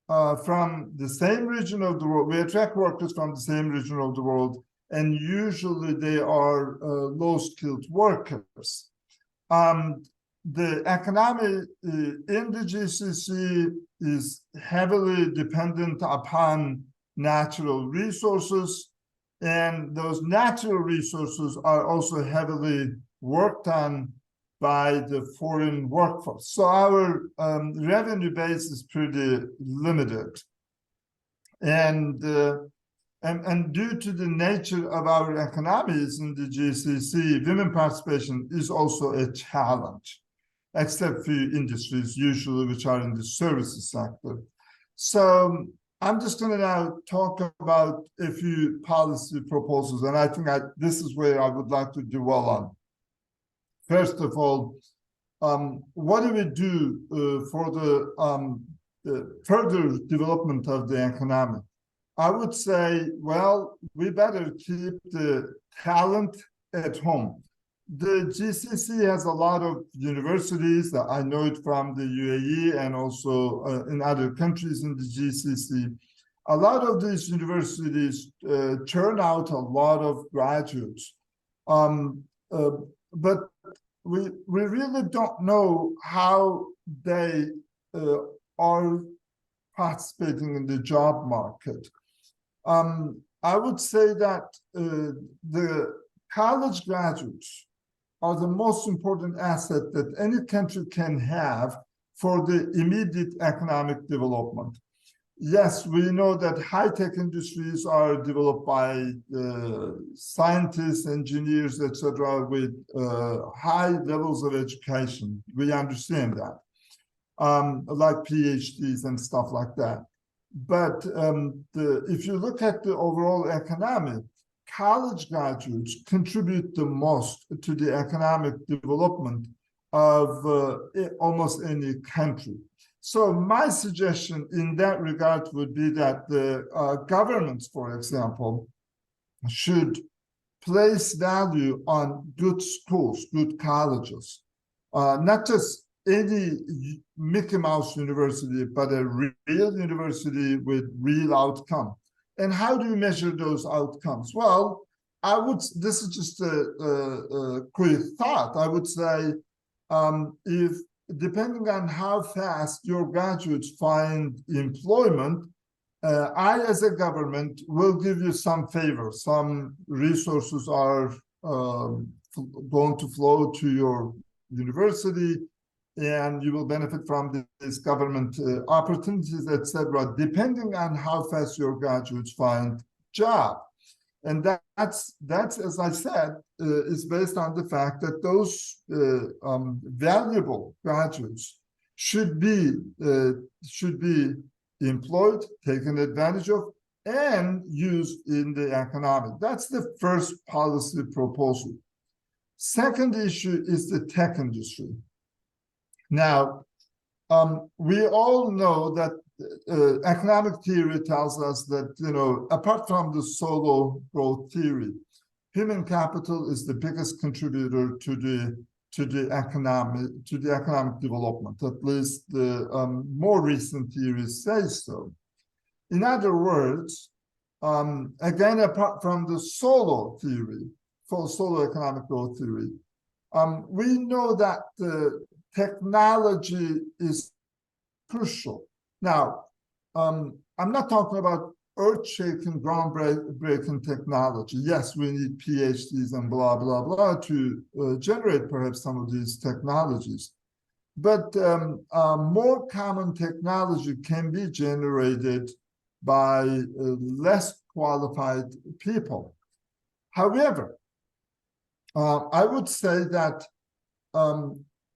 from the same region of the world, we attract workers from the same region of the world, and usually they are low-skilled workers. The economy in the GCC is heavily dependent upon natural resources, and those natural resources are also heavily worked on by the foreign workforce. So our revenue base is pretty limited. And due to the nature of our economies in the GCC, women participation is also a challenge, except for industries usually which are in the services sector. So I'm just going to now talk about a few policy proposals, and I think this is where I would like to dwell on. First of all, what do we do for the further development of the economy? I would say, well, we better keep the talent at home. The GCC has a lot of universities that I know it from the UAE and also in other countries in the GCC. A lot of these universities turn out a lot of graduates. But we really don't know how they are participating in the job market. I would say that the college graduates are the most important asset that any country can have for the immediate economic development. Yes, we know that high-tech industries are developed by scientists, engineers, etc., with high levels of education. We understand that. like PhDs and stuff like that. But if you look at the overall economy, college graduates contribute the most to the economic development of almost any country. So my suggestion in that regard would be that the governments, for example, should place value on good schools, good colleges, not just any Mickey Mouse university, but a real university with real outcome. And how do you measure those outcomes? Well, this is just a quick thought. I would say if depending on how fast your graduates find employment, I, as a government, will give you some favor. Some resources are going to flow to your university, and you will benefit from these government opportunities, etc., depending on how fast your graduates find job. And that's as I said, is based on the fact that those valuable graduates should be employed, taken advantage of, and used in the economy. That's the first policy proposal. Second issue is the tech industry. Now, we all know that economic theory tells us that, apart from the solo growth theory, human capital is the biggest contributor to the economic development. At least the more recent theories say so. In other words, again, apart from the solo theory, solo economic growth theory, we know that the technology is crucial. Now, I'm not talking about earth-shaking, groundbreaking technology. Yes, we need PhDs and blah, blah, blah to generate perhaps some of these technologies. But more common technology can be generated by less qualified people. However, I would say that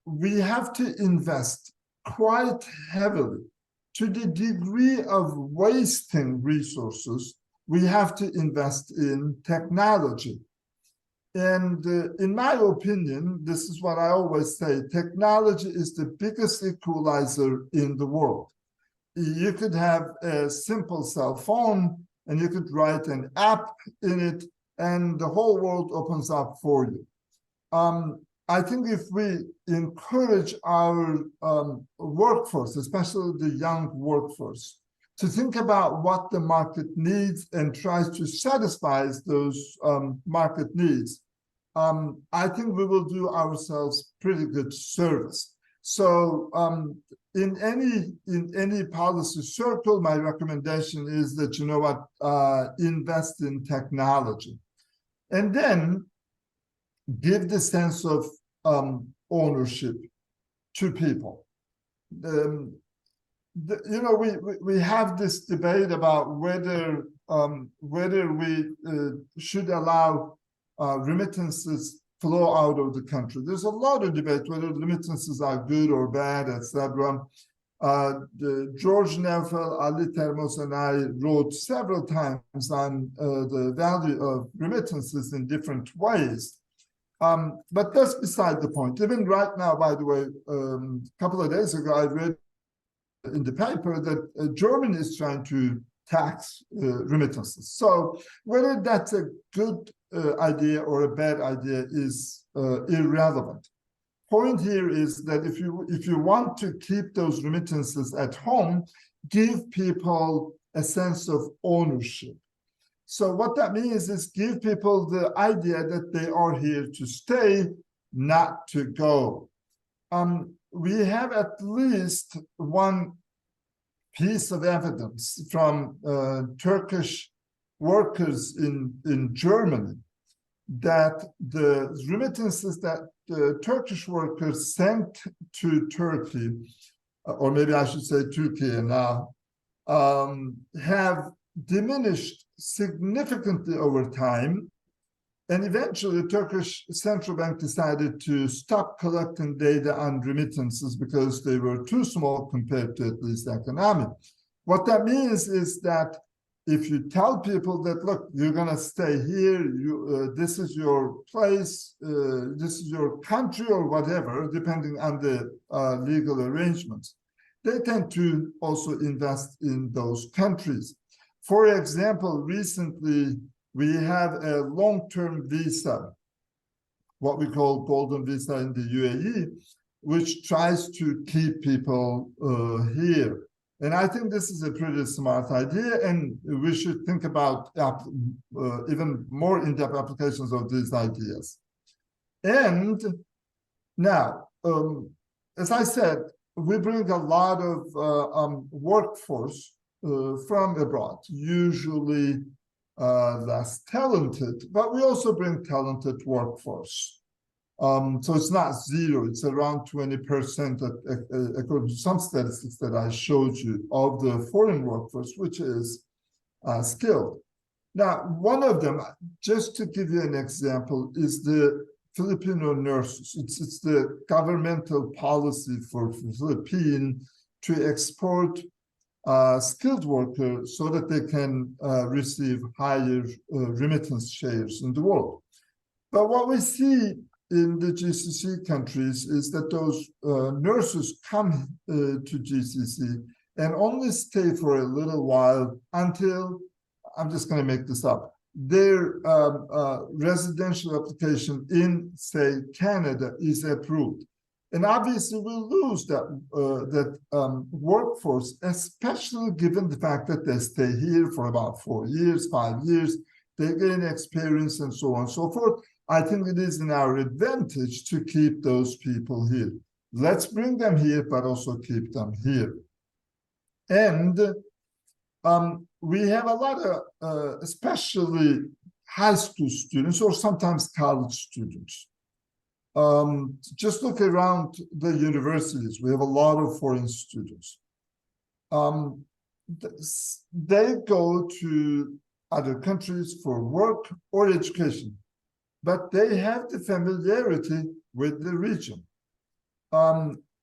we have to invest quite heavily. To the degree of wasting resources, we have to invest in technology. And in my opinion, this is what I always say, technology is the biggest equalizer in the world. You could have a simple cell phone and you could write an app in it and the whole world opens up for you. I think if we encourage our workforce, especially the young workforce, to think about what the market needs and tries to satisfy those market needs, I think we will do ourselves pretty good service. So in any policy circle, my recommendation is that, invest in technology. And then give the sense of ownership to people. We have this debate about whether we should allow remittances flow out of the country. There's a lot of debate whether remittances are good or bad, etc. George Neville, Ali Termos, and I wrote several times on the value of remittances in different ways. But that's beside the point. Even right now, by the way, a couple of days ago, I read in the paper that Germany is trying to tax remittances. So whether that's a good idea or a bad idea is irrelevant. Point here is that if you want to keep those remittances at home, give people a sense of ownership. So what that means is give people the idea that they are here to stay, not to go. We have at least one piece of evidence from Turkish workers in Germany that the remittances that the Turkish workers sent to Turkey, or maybe I should say Turkey now, have diminished significantly over time And eventually, the Turkish central bank decided to stop collecting data on remittances because they were too small compared to at least the economy. What that means is that if you tell people that, look, you're going to stay here, this is your place, this is your country or whatever, depending on the legal arrangements, they tend to also invest in those countries. For example, recently, we have a long-term visa, what we call golden visa in the UAE, which tries to keep people here. And I think this is a pretty smart idea, and we should think about even more in-depth applications of these ideas. And now, as I said, we bring a lot of workforce from abroad, usually less talented, but we also bring talented workforce. So it's not zero, it's around 20% according to some statistics that I showed you of the foreign workforce, which is skilled. Now, one of them, just to give you an example, is the Filipino nurses. It's the governmental policy for Philippines to export skilled workers so that they can receive higher remittance shares in the world. But what we see in the GCC countries is that those nurses come to GCC and only stay for a little while until, I'm just going to make this up, their residential application in, say, Canada is approved. And obviously we'll lose that workforce, especially given the fact that they stay here for about 4 years, 5 years, they gain experience and so on and so forth. I think it is in our advantage to keep those people here. Let's bring them here, but also keep them here. And we have a lot of, especially high school students or sometimes college students. Just look around the universities. We have a lot of foreign students. They go to other countries for work or education, but they have the familiarity with the region.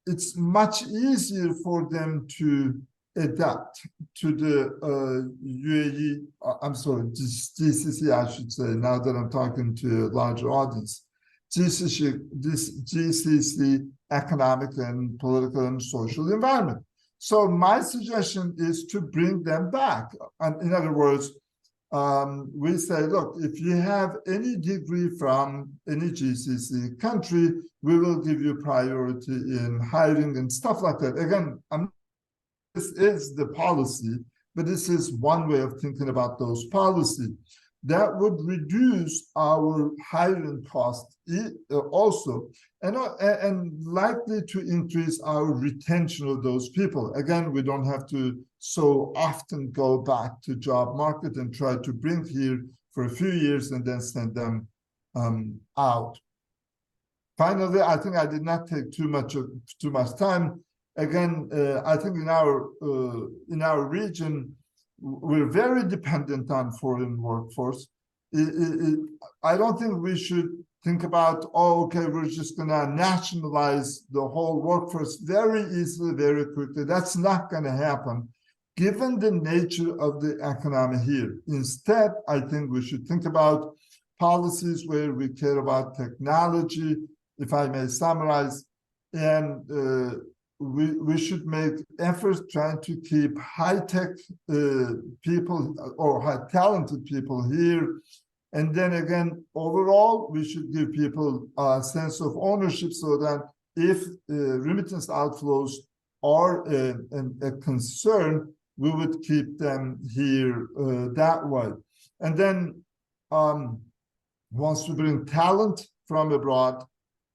It's much easier for them to adapt to the UAE, I'm sorry, GCC, I should say, now that I'm talking to a larger audience. GCC economic and political and social environment. So my suggestion is to bring them back. And in other words, we say, look, if you have any degree from any GCC country, we will give you priority in hiring and stuff like that. Again, this is the policy, but this is one way of thinking about those policies. That would reduce our hiring cost also, and likely to increase our retention of those people. Again, we don't have to so often go back to job market and try to bring here for a few years and then send them out. Finally, I think I did not take too much time. Again, I think in our region, we're very dependent on foreign workforce. I don't think we should think about, oh, okay, we're just going to nationalize the whole workforce very easily, very quickly. That's not going to happen, given the nature of the economy here. Instead, I think we should think about policies where we care about technology, if I may summarize, and we should make efforts trying to keep high-tech people or high-talented people here. And then again, overall, we should give people a sense of ownership so that if remittance outflows are a concern, we would keep them here that way. And then once we bring talent from abroad,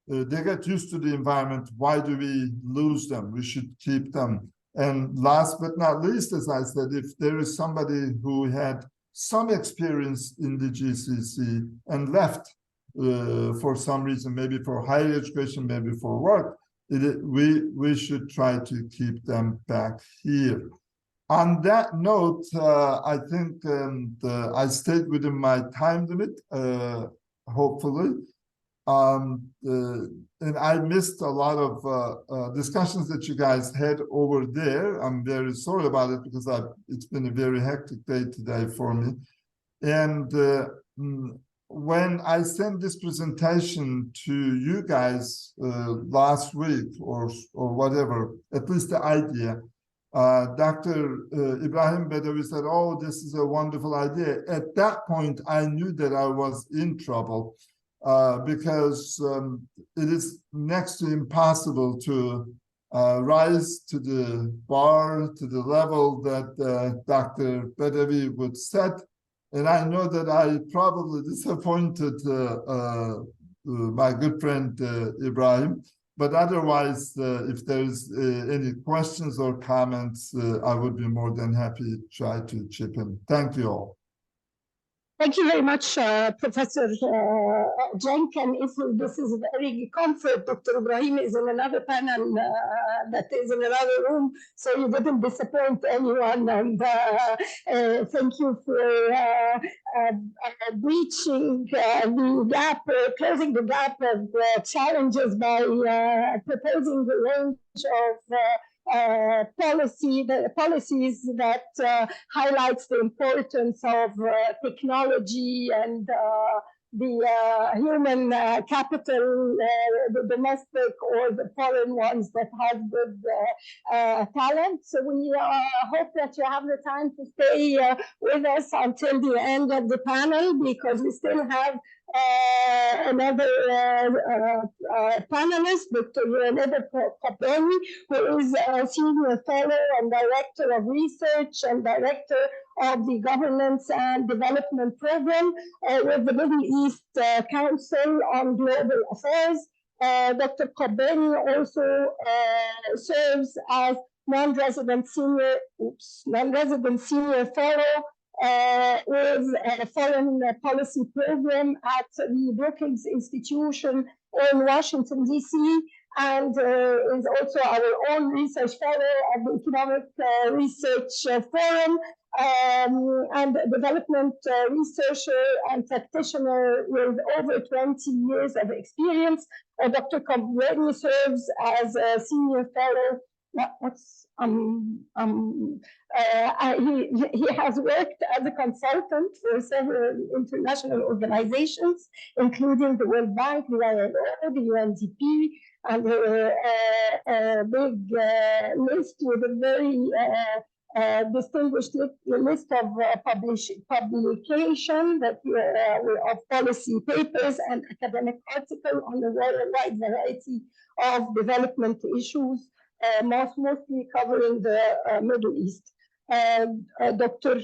they get used to the environment. Why do we lose them? We should keep them. And last but not least, as I said, if there is somebody who had some experience in the GCC and left for some reason, maybe for higher education, maybe for work, we should try to keep them back here. On that note, I think I stayed within my time limit. hopefully. And I missed a lot of discussions that you guys had over there. I'm very sorry about it because it's been a very hectic day today for me. And when I sent this presentation to you guys last week or whatever, at least the idea, Dr. Ibrahim Badawi said, oh, this is a wonderful idea. At that point, I knew that I was in trouble because it is next to impossible to rise to the bar, to the level that Dr. Badawi would set. And I know that I probably disappointed my good friend Ibrahim. But otherwise, if there's any questions or comments, I would be more than happy to try to chip in. Thank you all. Thank you very much, Professor Cenk. And if this is very comfort, Dr. Ibrahim is in another panel that is in another room, so you didn't disappoint anyone. And thank you for breaching the gap, closing the gap of challenges by proposing the range of policies that highlights the importance of technology and the human capital, the domestic or the foreign ones that have good talent. So we hope that you have the time to stay with us until the end of the panel, because we still have another panelist, Dr. Riyadh, who is a senior fellow and director of research and director of the Governance and Development Program with the Middle East Council on Global Affairs. Dr. Qabbani also serves as non-resident senior fellow with a foreign policy program at the Brookings Institution in Washington, D.C., and is also our own research fellow at the Economic Research Forum, and development researcher and practitioner with over 20 years of experience. Dr. Qabbani serves as a senior fellow. He has worked as a consultant for several international organizations, including the World Bank, the ILO, the UNDP, and a big list with a very distinguished list of publication that of policy papers and academic articles on a wide variety of development issues, mostly covering the Middle East. Dr.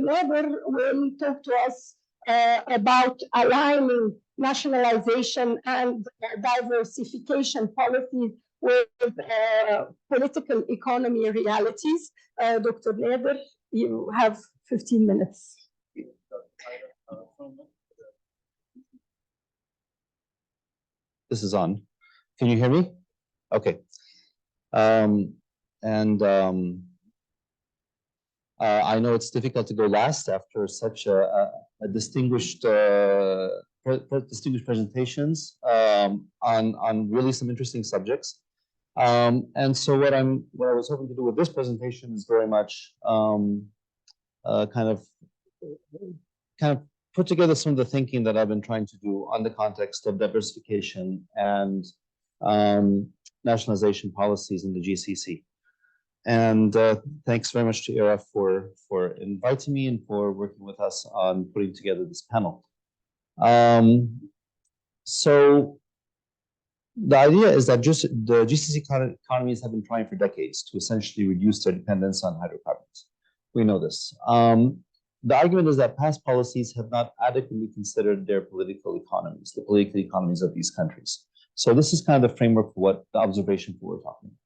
Nader will talk to us about aligning nationalization and diversification policies with political economy realities. Dr. Nader, you have 15 minutes. This is on. Can you hear me? Okay. I know it's difficult to go last after such a distinguished presentations on really some interesting subjects. And so what I was hoping to do with this presentation is very much kind of put together some of the thinking that I've been trying to do on the context of diversification and nationalization policies in the GCC. And thanks very much to ERF for inviting me and for working with us on putting together this panel. So the idea is that just the GCC economies have been trying for decades to essentially reduce their dependence on hydrocarbons. We know this. The argument is that past policies have not adequately considered their political economies, the political economies of these countries. So this is kind of the framework for what the observation for we're talking about.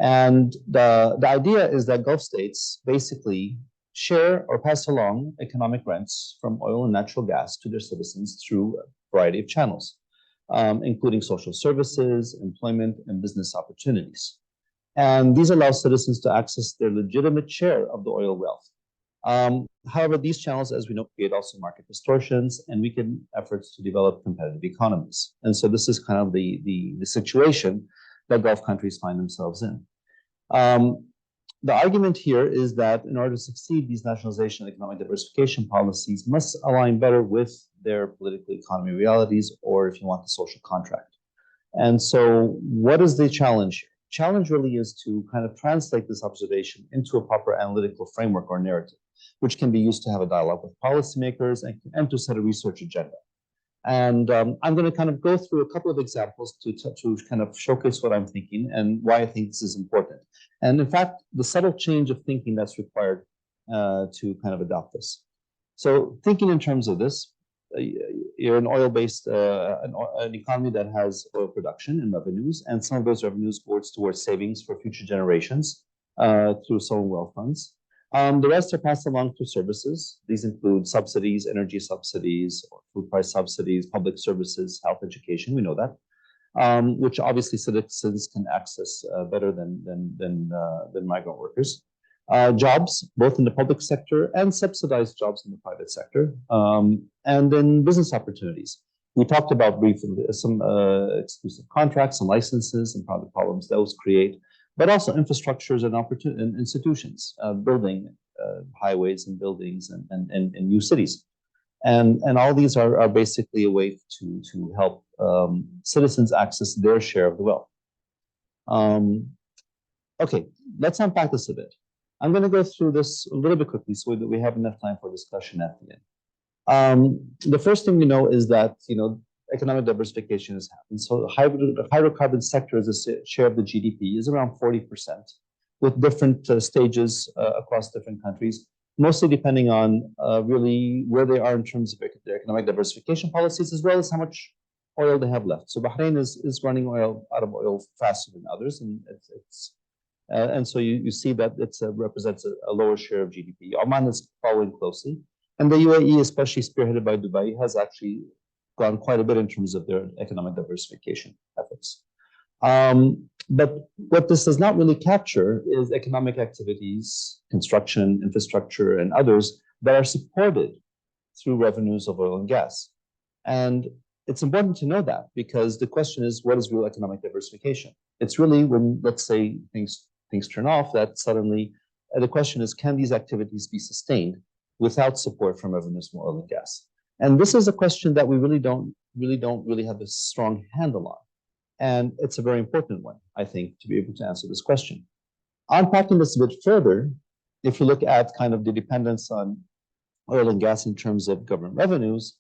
And the idea is that Gulf states basically share or pass along economic rents from oil and natural gas to their citizens through a variety of channels, including social services, employment, and business opportunities. And these allow citizens to access their legitimate share of the oil wealth. However, these channels, as we know, create also market distortions and weaken efforts to develop competitive economies. And so this is kind of the situation that Gulf countries find themselves in. The argument here is that in order to succeed, these nationalization and economic diversification policies must align better with their political economy realities, or if you want, the social contract. And so what is the challenge here? Challenge really is to kind of translate this observation into a proper analytical framework or narrative, which can be used to have a dialogue with policymakers and to set a research agenda. And I'm going to kind of go through a couple of examples to kind of showcase what I'm thinking and why I think this is important. And in fact, the subtle change of thinking that's required to kind of adopt this. So thinking in terms of this, you're an oil-based, an economy that has oil production and revenues, and some of those revenues goes towards savings for future generations through sovereign wealth funds. The rest are passed along through services. These include subsidies, energy subsidies, or food price subsidies, public services, health, education. We know that, which obviously citizens can access better than migrant workers. Jobs, both in the public sector and subsidized jobs in the private sector, and then business opportunities. We talked about briefly some exclusive contracts and licenses and product problems those create, but also infrastructures and institutions, building highways and buildings and new cities. And all these are basically a way to help citizens access their share of the wealth. Okay, let's unpack this a bit. I'm going to go through this a little bit quickly so that we have enough time for discussion at the end. The first thing we know is that, economic diversification has happened. So the hydrocarbon sector as a share of the GDP is around 40%, with different stages across different countries, mostly depending on really where they are in terms of their economic diversification policies, as well as how much oil they have left. So Bahrain is running out of oil faster than others, and so you see that it represents a lower share of GDP. Oman is following closely, and the UAE, especially spearheaded by Dubai, has actually gone quite a bit in terms of their economic diversification efforts. But what this does not really capture is economic activities, construction, infrastructure, and others that are supported through revenues of oil and gas. And it's important to know that, because the question is, what is real economic diversification? It's really when, let's say, things turn off, that suddenly the question is, can these activities be sustained without support from revenues from oil and gas? And this is a question that we really don't have a strong handle on. And it's a very important one, I think, to be able to answer this question. Unpacking this a bit further, if you look at kind of the dependence on oil and gas in terms of government revenues,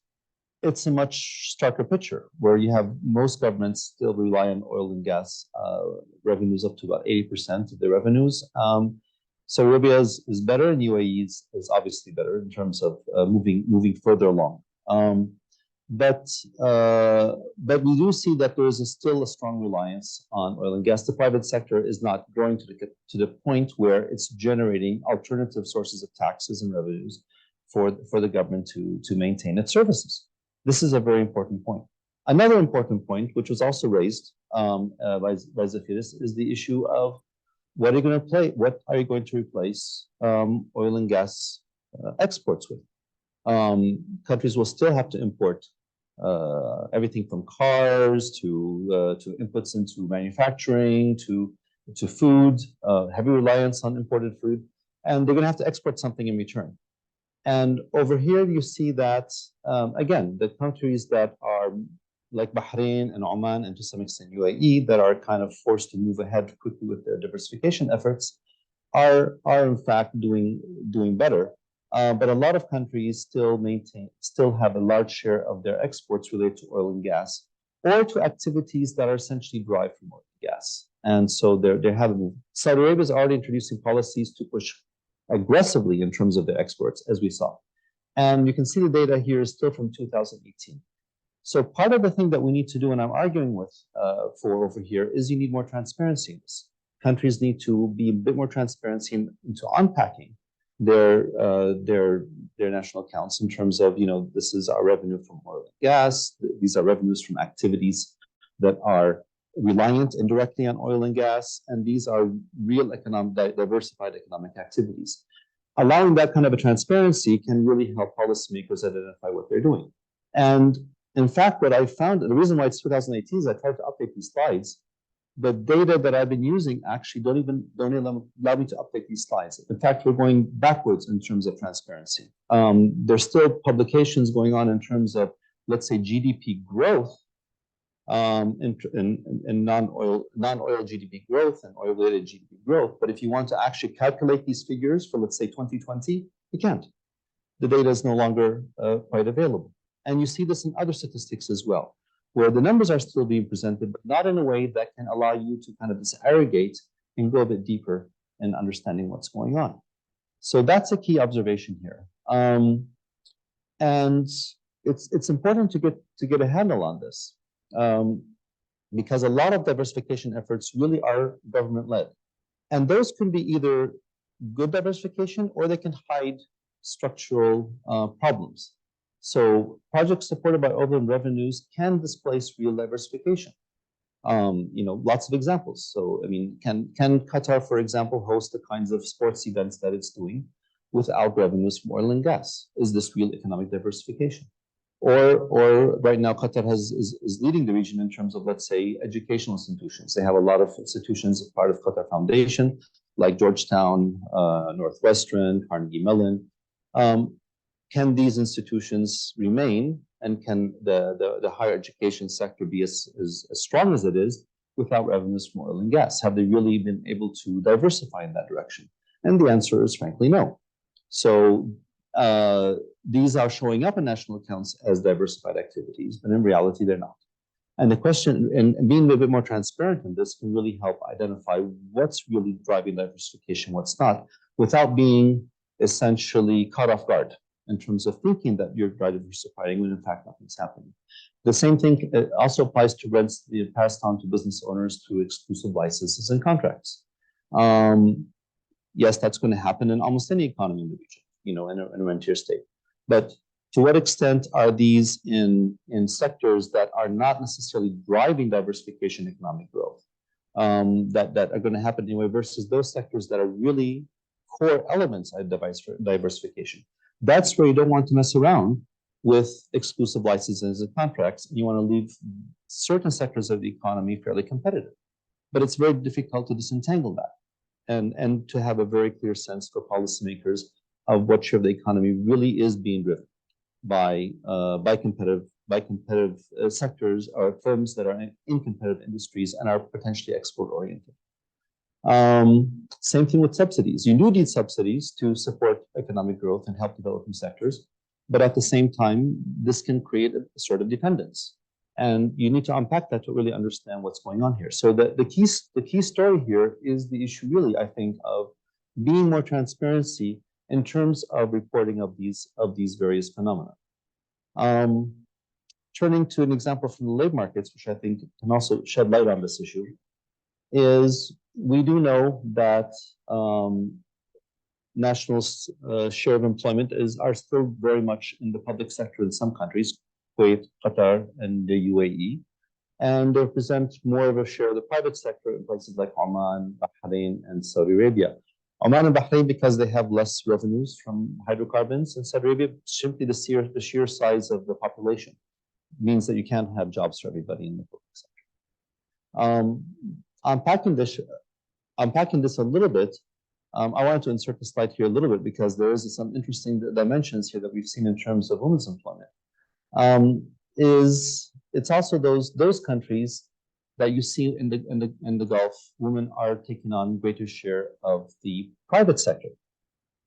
it's a much starker picture, where you have most governments still rely on oil and gas revenues up to about 80% of their revenues. Saudi Arabia is better, and UAE is obviously better in terms of moving further along. But we do see that there is still a strong reliance on oil and gas. The private sector is not growing to the point where it's generating alternative sources of taxes and revenues for the government to maintain its services. This is a very important point. Another important point, which was also raised by Zafidis, is the issue of what are you going to replace oil and gas exports with? Countries will still have to import everything from cars to inputs into manufacturing to food, heavy reliance on imported food, and they're going to have to export something in return. And over here, you see that, again, the countries that are like Bahrain and Oman, and to some extent UAE, that are kind of forced to move ahead quickly with their diversification efforts, are in fact doing better. But a lot of countries still have a large share of their exports related to oil and gas, or to activities that are essentially derived from oil and gas. And so they're having. Saudi Arabia is already introducing policies to push aggressively in terms of their exports, as we saw. And you can see the data here is still from 2018. So part of the thing that we need to do, and I'm arguing for over here, is you need more transparency in this. Countries need to be a bit more transparency into unpacking their national accounts in terms of, this is our revenue from oil and gas. These are revenues from activities that are reliant indirectly on oil and gas, and these are real diversified economic activities. allowing that kind of a transparency can really help policymakers identify what they're doing. And in fact, what I found, the reason why it's 2018 is I tried to update these slides. The data that I've been using actually don't allow me to update these slides. In fact, we're going backwards in terms of transparency. There's still publications going on in terms of, let's say, GDP growth, in non-oil GDP growth and oil-related GDP growth. But if you want to actually calculate these figures for, let's say, 2020, you can't. The data is no longer quite available. And you see this in other statistics as well, where the numbers are still being presented, but not in a way that can allow you to kind of disaggregate and go a bit deeper in understanding what's going on. So that's a key observation here. And it's important to get a handle on this, because a lot of diversification efforts really are government-led. And those can be either good diversification or they can hide structural problems. So projects supported by overland revenues can displace real diversification. Lots of examples. So, I mean, can Qatar, for example, host the kinds of sports events that it's doing without revenues from oil and gas? Is this real economic diversification? Or right now, Qatar is leading the region in terms of, let's say, educational institutions. They have a lot of institutions as part of Qatar Foundation, like Georgetown, Northwestern, Carnegie Mellon. Can these institutions remain, and can the higher education sector be as strong as it is without revenues from oil and gas? Have they really been able to diversify in that direction? And the answer is frankly no. So these are showing up in national accounts as diversified activities, but in reality, they're not. And the question, and being a bit more transparent in this, can really help identify what's really driving diversification, what's not, without being essentially caught off guard in terms of thinking that you're diversifying when in fact nothing's happening. The same thing also applies to rents passed on to business owners through exclusive licenses and contracts. Yes, that's going to happen in almost any economy in the region, in a rentier state. But to what extent are these in sectors that are not necessarily driving diversification economic growth, that are going to happen anyway, versus those sectors that are really core elements of diversification? That's where you don't want to mess around with exclusive licenses and contracts. You want to leave certain sectors of the economy fairly competitive. But it's very difficult to disentangle that and to have a very clear sense for policymakers of what share of the economy really is being driven by competitive sectors or firms that are in competitive industries and are potentially export oriented. Same thing with subsidies. You do need subsidies to support economic growth and help developing sectors, but at the same time, this can create a sort of dependence. And you need to unpack that to really understand what's going on here. So the key story here is the issue, really, I think, of being more transparency in terms of reporting of these various phenomena. Turning to an example from the labor markets, which I think can also shed light on this issue, is we do know that national share of employment are still very much in the public sector in some countries, Kuwait, Qatar, and the UAE, and they represent more of a share of the private sector in places like Oman, Bahrain, and Saudi Arabia. Oman and Bahrain, because they have less revenues from hydrocarbons, and Saudi Arabia, simply the sheer size of the population means that you can't have jobs for everybody in the public sector. Unpacking this a little bit, I wanted to insert the slide here a little bit because there is some interesting dimensions here that we've seen in terms of women's employment. It's also those countries that you see in the Gulf, women are taking on greater share of the private sector.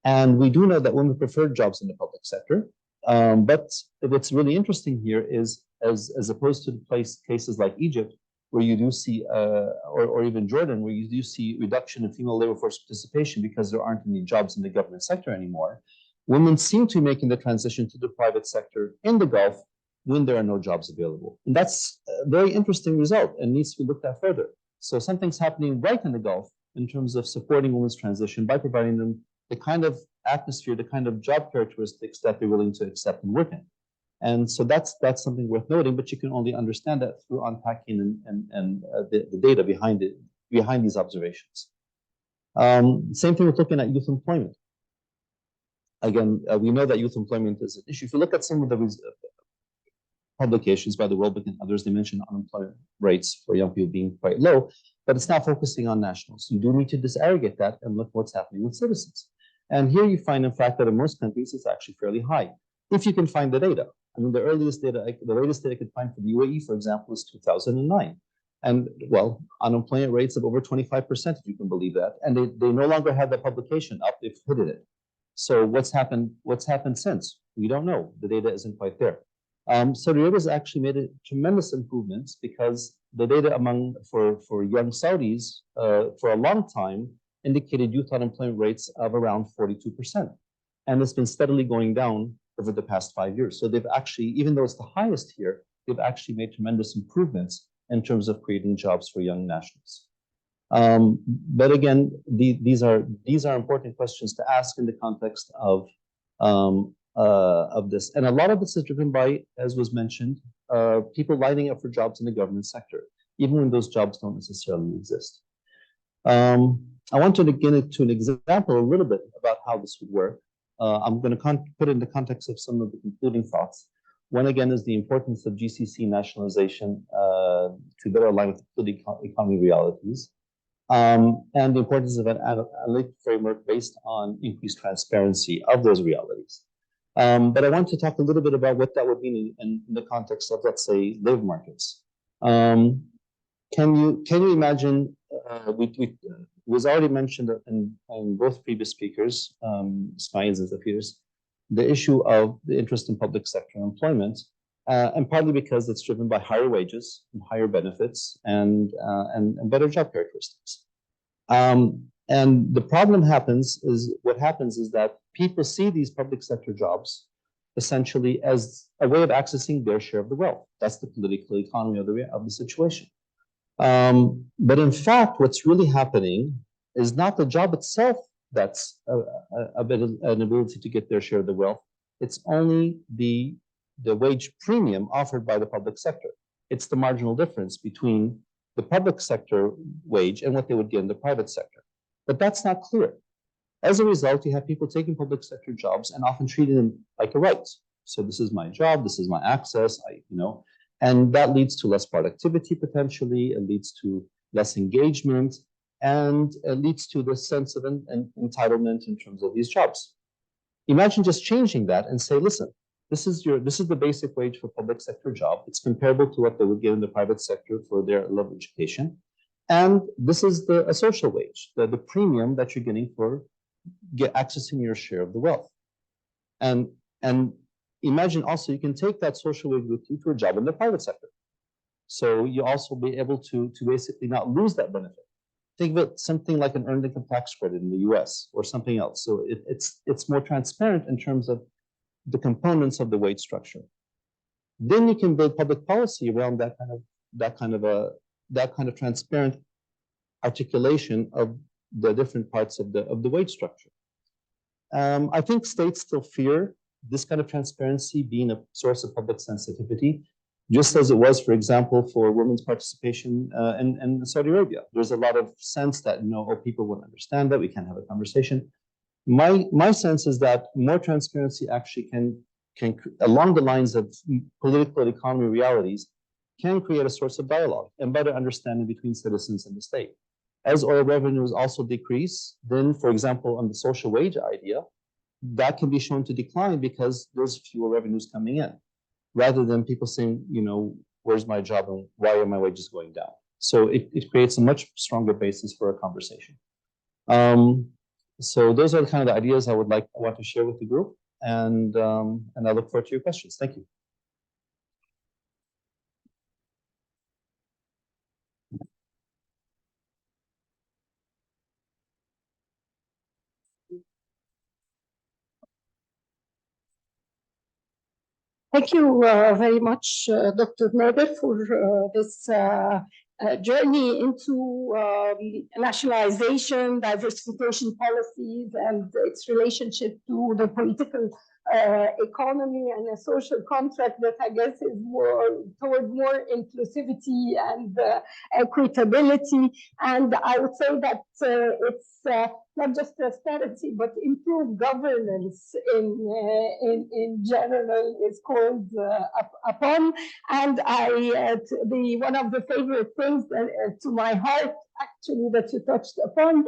And we do know that women prefer jobs in the public sector. But what's really interesting here is, as opposed to cases like Egypt, where you do see, or even Jordan, where you do see reduction in female labor force participation because there aren't any jobs in the government sector anymore, women seem to be making the transition to the private sector in the Gulf when there are no jobs available. And that's a very interesting result and needs to be looked at further. So something's happening right in the Gulf in terms of supporting women's transition by providing them the kind of atmosphere, the kind of job characteristics that they're willing to accept and work in. And so that's something worth noting, but you can only understand that through unpacking and the data behind these observations. Same thing with looking at youth employment. again, we know that youth employment is an issue. If you look at some of the publications by the World Bank and others, they mention unemployment rates for young people being quite low, but it's not focusing on nationals. You do need to disaggregate that and look what's happening with citizens. And here you find, in fact, that in most countries, it's actually fairly high, if you can find the data. I mean, the latest data I could find for the UAE, for example, is 2009. And, well, unemployment rates of over 25%, if you can believe that. And they no longer have that publication up, they've hidden it. So what's happened since? We don't know. The data isn't quite there. Saudi Arabia has actually made a tremendous improvements because the data for young Saudis for a long time indicated youth unemployment rates of around 42%. And it's been steadily going down over the past 5 years. So they've actually, even though it's the highest here, they've actually made tremendous improvements in terms of creating jobs for young nationals. But again, these are important questions to ask in the context of this. And a lot of this is driven by, as was mentioned, people lining up for jobs in the government sector, even when those jobs don't necessarily exist. I want to get into an example a little bit about how this would work. I'm going to put it in the context of some of the concluding thoughts. One, again, is the importance of GCC nationalization to better align with political economy realities, and the importance of an analytic framework based on increased transparency of those realities. But I want to talk a little bit about what that would mean in the context of, let's say, labor markets. Can you imagine? Was already mentioned in both previous speakers, Ismail's and Zafir's, the issue of the interest in public sector employment, and partly because it's driven by higher wages and higher benefits and better job characteristics. And the problem happens is that people see these public sector jobs essentially as a way of accessing their share of the wealth. That's the political economy of the situation. But in fact, what's really happening is not the job itself that's an ability to get their share of the wealth. It's only the wage premium offered by the public sector. It's the marginal difference between the public sector wage and what they would get in the private sector. But that's not clear. As a result, you have people taking public sector jobs and often treating them like a right. So this is my job, this is my access, and that leads to less productivity potentially, it leads to less engagement, and it leads to this sense of entitlement in terms of these jobs. Imagine just changing that and say, listen, this is the basic wage for public sector job. It's comparable to what they would get in the private sector for their level of education. And this is a social wage, the premium that you're getting for accessing your share of the wealth. And imagine also you can take that social wage with you to a job in the private sector. So you also be able to basically not lose that benefit. Think of it something like an earned income tax credit in the US or something else. So it's more transparent in terms of the components of the wage structure. Then you can build public policy around that kind of transparent articulation of the different parts of the wage structure. I think states still fear this kind of transparency being a source of public sensitivity, just as it was, for example, for women's participation in Saudi Arabia. There's a lot of sense that, people won't understand that, we can't have a conversation. My sense is that more transparency actually can, along the lines of political economy realities, can create a source of dialogue and better understanding between citizens and the state. As oil revenues also decrease, then, for example, on the social wage idea, that can be shown to decline because there's fewer revenues coming in, rather than people saying, where's my job and why are my wages going down? So it creates a much stronger basis for a conversation. So those are kind of the ideas I want to share with the group, and I look forward to your questions. Thank you. Thank you very much, Dr. Nader, for this journey into nationalization, diversification policies, and its relationship to the political economy and a social contract that I guess is more toward more inclusivity and equitability. And I would say that it's not just prosperity, but improved governance in general is called upon. And one of the favorite things to my heart, actually, that you touched upon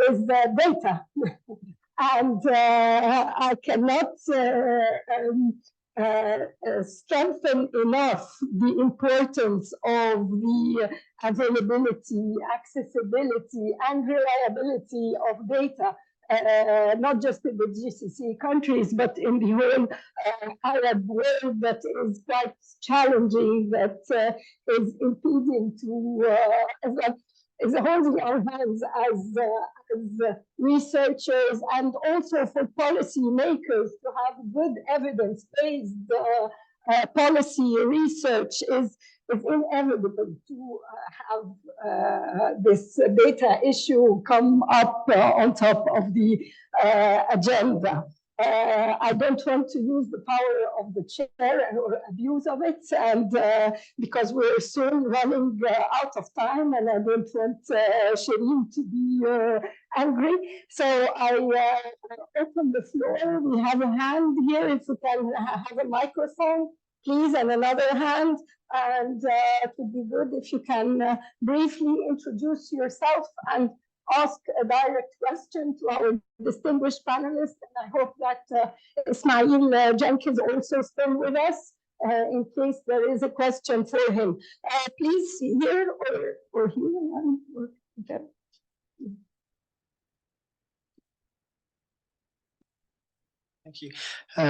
is data. And I cannot strengthen enough the importance of the availability, accessibility, and reliability of data, not just in the GCC countries, but in the whole Arab world that is quite challenging, that is impeding to, is holding our hands as researchers and also for policy makers to have good evidence-based policy research is inevitable to have this data issue come up on top of the agenda. I don't want to use the power of the chair or abuse of it, and because we're soon running out of time, and I don't want Shireen to be angry. So I open the floor. We have a hand here. If we can have a microphone, please, and another hand. And it would be good if you can briefly introduce yourself and ask a direct question to our distinguished panelists. And I hope that Ismail Jenkins also still with us in case there is a question for him. Please here or here. Okay. Thank you. I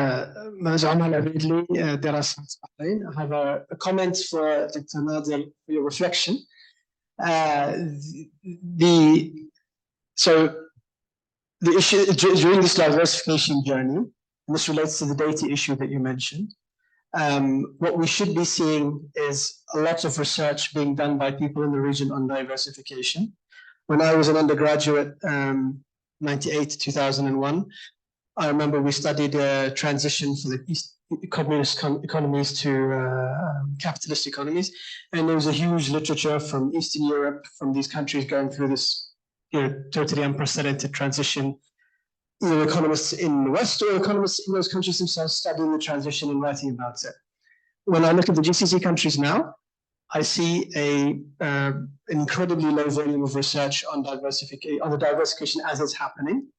have a comment for Dr. Nadia for your reflection. So the issue during this diversification journey, and this relates to the data issue that you mentioned, what we should be seeing is a lot of research being done by people in the region on diversification. When I was an undergraduate, 98 to 2001, I remember we studied transition for the communist economies to capitalist economies, and there was a huge literature from Eastern Europe, from these countries going through this totally unprecedented transition. Either economists in the West or economists in those countries themselves studying the transition and writing about it. When I look at the GCC countries now, I see an incredibly low volume of research on diversification, on the diversification as it's happening.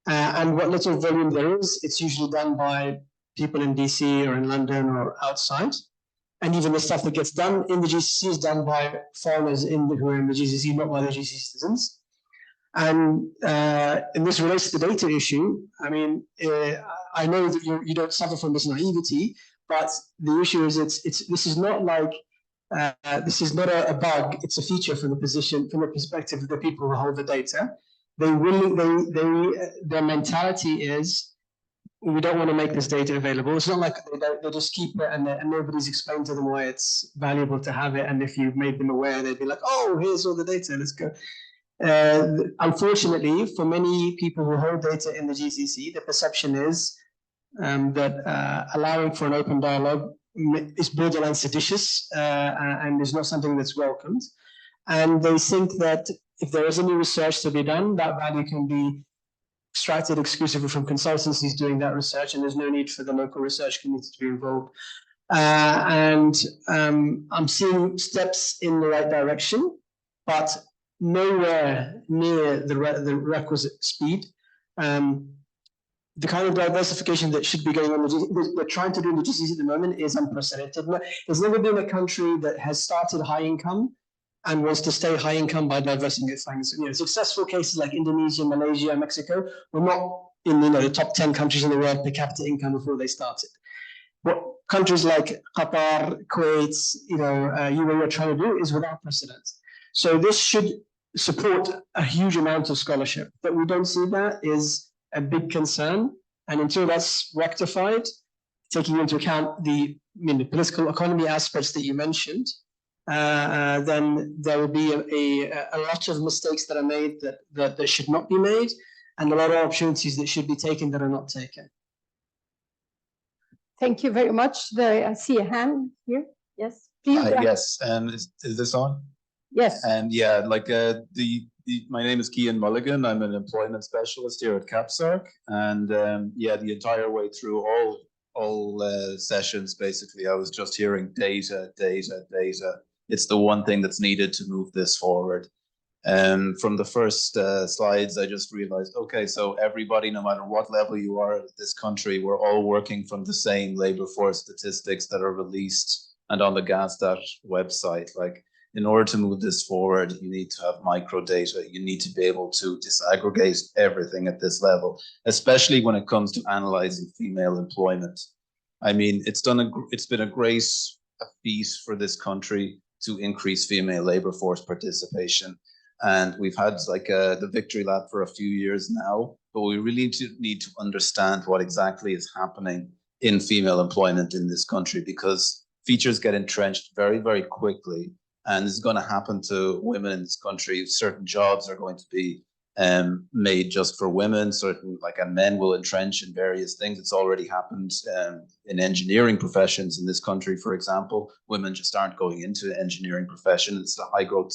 And what little volume there is, it's usually done by people in DC or in London or outside. And even the stuff that gets done in the GCC is done by foreigners who are in the GCC, not by the GCC citizens. And this relates to the data issue. I mean, I know that you don't suffer from this naivety, but the issue is this is not like this is not a bug. It's a feature from the perspective of the people who hold the data. Their mentality is, we don't want to make this data available. It's not like they just keep it and nobody's explained to them why it's valuable to have it. And if you've made them aware, they'd be like, oh, here's all the data, let's go. Unfortunately, for many people who hold data in the GCC, the perception is that allowing for an open dialogue is borderline seditious and is not something that's welcomed. And they think that if there is any research to be done, that value can be extracted exclusively from consultancies doing that research, and there's no need for the local research community to be involved. I'm seeing steps in the right direction, but nowhere near the requisite speed. The kind of diversification that should be going on, we're trying to do in the GCC at the moment is unprecedented. There's never been a country that has started high income and wants to stay high income by diversifying. Successful cases like Indonesia, Malaysia, Mexico were not in the top 10 countries in the world per capita income before they started. What countries like Qatar, Kuwait, UAE are trying to do is without precedent. So this should support a huge amount of scholarship. That we don't see that is a big concern. And until that's rectified, taking into account the political economy aspects that you mentioned, then there will be a lot of mistakes that are made that should not be made, and a lot of opportunities that should be taken that are not taken. Thank you very much. I see a hand here. Yes, please. go ahead. Yes, and is this on? Yes. And yeah, like my name is Kian Mulligan. I'm an employment specialist here at KAPSARC, and yeah, the entire way through all sessions, basically, I was just hearing data. It's the one thing that's needed to move this forward. And from the first slides, I just realized, okay, so everybody, no matter what level you are in this country, we're all working from the same labor force statistics that are released and on the GASDAT website. Like, in order to move this forward, you need to have micro data. You need to be able to disaggregate everything at this level, especially when it comes to analyzing female employment. I mean, it's been a great feat for this country to increase female labor force participation. And we've had like the Victory Lab for a few years now, but we really need to understand what exactly is happening in female employment in this country, because features get entrenched very, very quickly. And this is going to happen to women in this country. Certain jobs are going to be made just for women, and men will entrench in various things. It's already happened in engineering professions in this country, for example. Women just aren't going into engineering profession. It's the high growth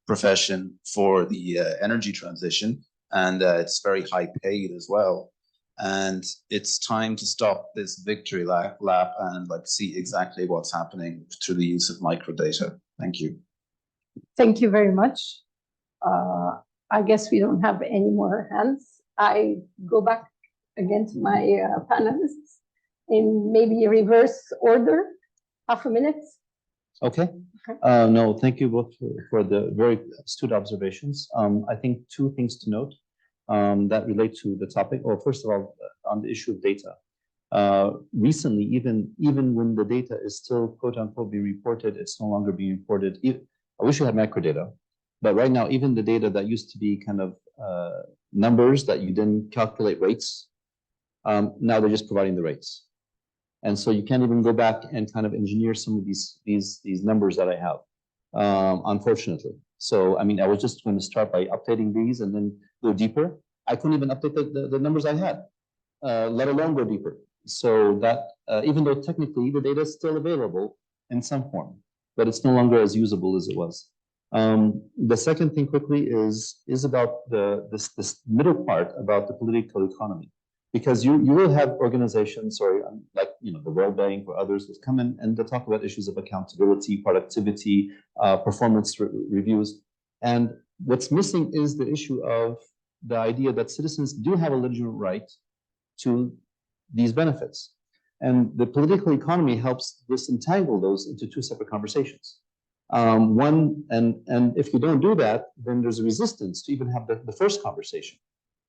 profession for the energy transition, and it's very high paid as well. And it's time to stop this victory lap and see exactly what's happening through the use of microdata. Thank you. Thank you very much. I guess we don't have any more hands. I go back again to my panelists in maybe reverse order, half a minute. Okay. No, thank you both for the very astute observations. I think two things to note that relate to the topic. Well, first of all, on the issue of data. Recently, even when the data is still quote unquote being reported, it's no longer being reported. I wish we had macro data, but right now, even the data that used to be kind of numbers that you didn't calculate rates, now they're just providing the rates. And so you can't even go back and kind of engineer some of these numbers that I have, unfortunately. So, I mean, I was just going to start by updating these and then go deeper. I couldn't even update the numbers I had, let alone go deeper. So that, even though technically the data is still available in some form, but it's no longer as usable as it was. The second thing quickly is about this middle part about the political economy. Because you will have organizations, like the World Bank or others, that come in and they talk about issues of accountability, productivity, performance reviews. And what's missing is the issue of the idea that citizens do have a legitimate right to these benefits. And the political economy helps disentangle those into two separate conversations. And if you don't do that, then there's a resistance to even have the first conversation.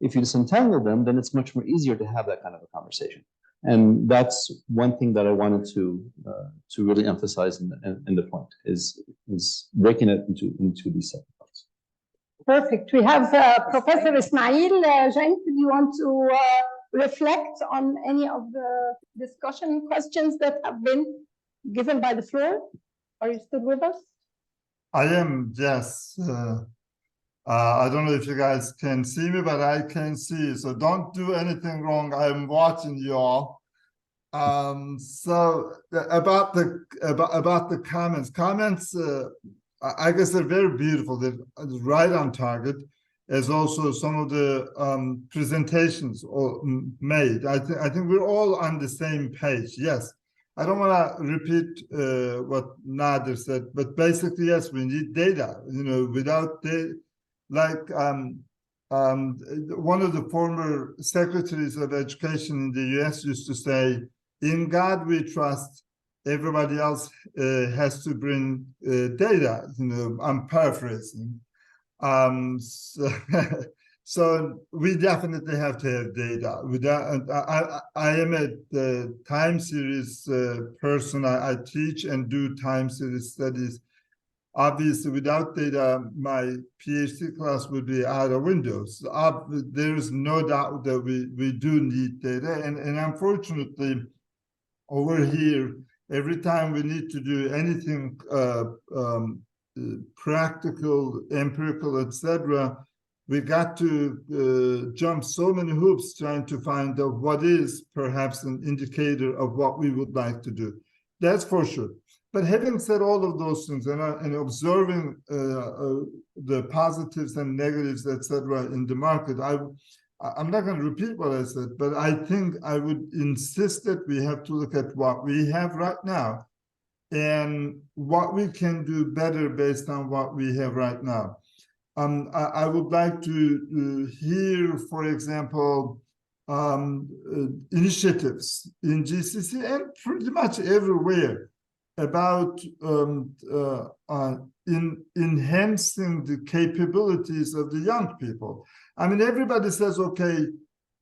If you disentangle them, then it's much more easier to have that kind of a conversation. And that's one thing that I wanted to really emphasize in the point is breaking it into these separate parts. Perfect. We have Professor Ismail. James, do you want to reflect on any of the discussion questions that have been given by the floor? Are you still with us? I am, yes. I don't know if you guys can see me, but I can see. So don't do anything wrong. I'm watching you all. So about the comments, I guess they're very beautiful. They're right on target, as also some of the presentations made. I think we're all on the same page. Yes. I don't want to repeat what Nader said, but basically, yes, we need data. Without data. Like one of the former secretaries of education in the US used to say, in God we trust, everybody else has to bring data. I'm paraphrasing. So we definitely have to have data. I am a time series person. I teach and do time series studies. Obviously, without data, my PhD class would be out of windows. There is no doubt that we do need data. And unfortunately, over here, every time we need to do anything practical, empirical, etc., we got to jump so many hoops trying to find out what is perhaps an indicator of what we would like to do. That's for sure. But having said all of those things and observing the positives and negatives, etc., in the market, I'm not going to repeat what I said, but I think I would insist that we have to look at what we have right now and what we can do better based on what we have right now. I would like to hear, for example, initiatives in GCC and pretty much everywhere about enhancing the capabilities of the young people. I mean, everybody says, okay,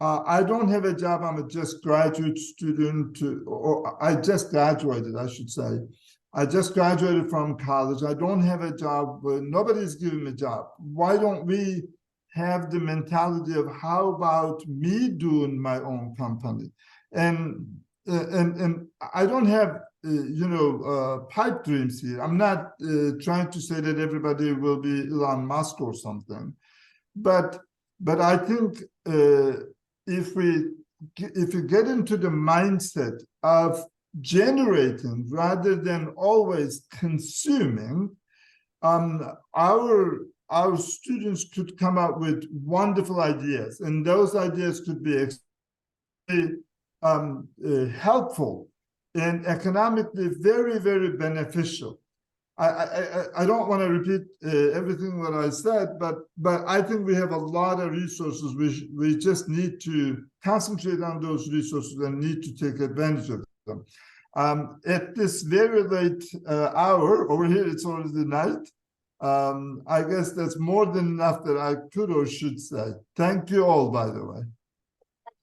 I don't have a job, I'm a just graduate student, or I just graduated, I should say. I just graduated from college. I don't have a job, but nobody's giving me a job. Why don't we have the mentality of how about me doing my own company? And I don't have pipe dreams here. I'm not trying to say that everybody will be Elon Musk or something, but I think if we get into the mindset of generating rather than always consuming, our students could come up with wonderful ideas, and those ideas could be helpful and economically very, very beneficial. I don't want to repeat everything that I said, but I think we have a lot of resources. We just need to concentrate on those resources and need to take advantage of them. At this very late hour, over here it's already night. I guess that's more than enough that I could or should say. Thank you all, by the way.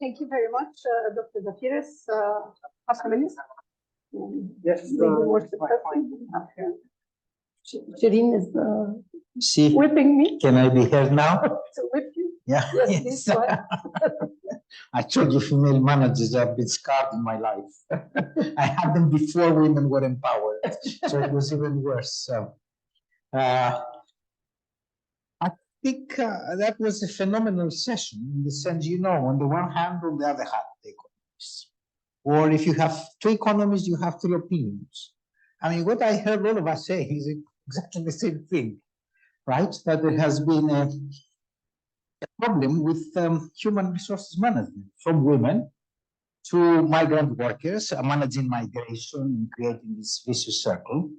Thank you very much, Dr. Zafiris. Yes. Shireen is See, whipping me can I be here now? to whip you. Yeah. Yes, please, go ahead. I told you female managers have been scarred in my life. I had them before women were empowered, so it was even worse. So, I think that was a phenomenal session in the sense, on the one hand, on the other hand, the economists. Or if you have two economists, you have three opinions. I mean, what I heard all of us say is exactly the same thing, right? That there has been a problem with human resources management, from women to migrant workers, managing migration and creating this vicious circle.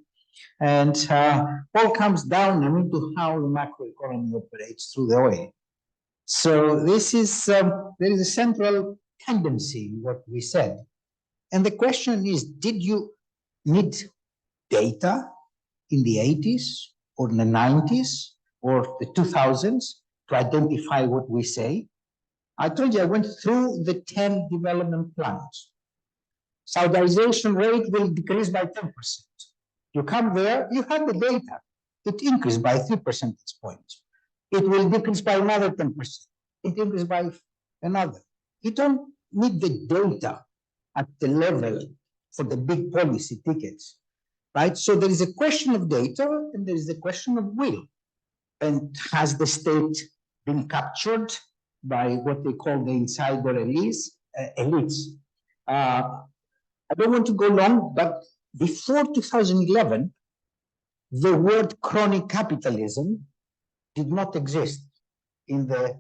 And all comes down to how the macroeconomy operates through the oil. So this is, there is a central tendency in what we said. And the question is, did you need data in the 80s or in the 90s or the 2000s to identify what we say? I told you I went through the 10 development plans. Saudization rate will decrease by 10%. You come there, you have the data. It increased by 3 percentage points. It will decrease by another 10%. It increased by another. You don't need the data at the level for the big policy tickets, right? So there is a question of data and there is a question of will. And has the state been captured by what they call the insider elites? I don't want to go long, but before 2011, the word chronic capitalism did not exist in the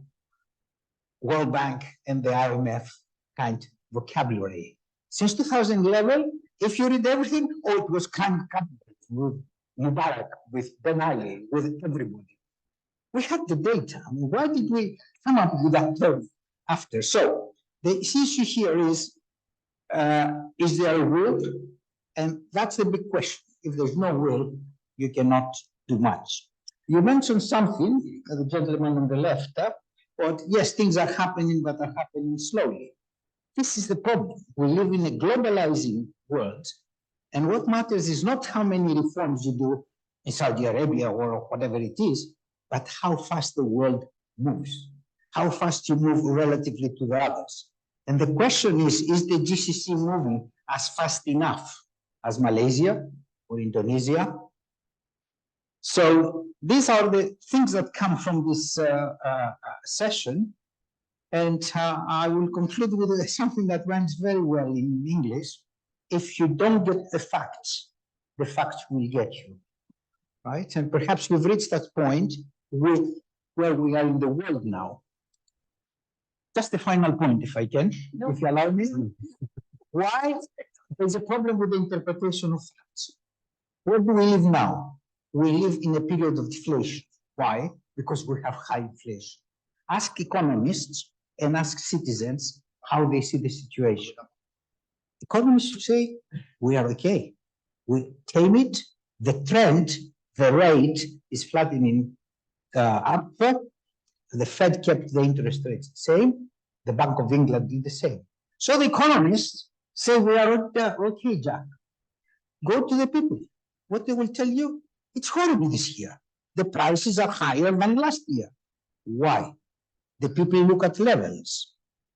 World Bank and the IMF kind vocabulary. Since 2011, if you read everything, it was chronic capitalism with Mubarak, with Ben Ali, with everybody. We had the data. I mean, why did we come up with that term after? So the issue here is there a will? And that's the big question. If there's no will, you cannot do much. You mentioned something, the gentleman on the left, but yes, things are happening, but are happening slowly. This is the problem. We live in a globalizing world, and what matters is not how many reforms you do in Saudi Arabia or whatever it is, but how fast the world moves, how fast you move relatively to the others. And the question is the GCC moving as fast enough as Malaysia or Indonesia? So these are the things that come from this session. And I will conclude with something that runs very well in English. If you don't get the facts will get you, right? And perhaps we've reached that point with where we are in the world now. Just the final point, if I can, if you allow me. Why there's a problem with the interpretation of facts? Where do we live now? We live in a period of deflation. Why? Because we have high inflation. Ask economists and ask citizens how they see the situation. Economists say, we are okay. We tame it. The trend, the rate is flattening up. The Fed kept the interest rates the same. The Bank of England did the same. So the economists say, we are okay, Jack. Go to the people. What they will tell you, it's horrible this year. The prices are higher than last year. Why? The people look at levels.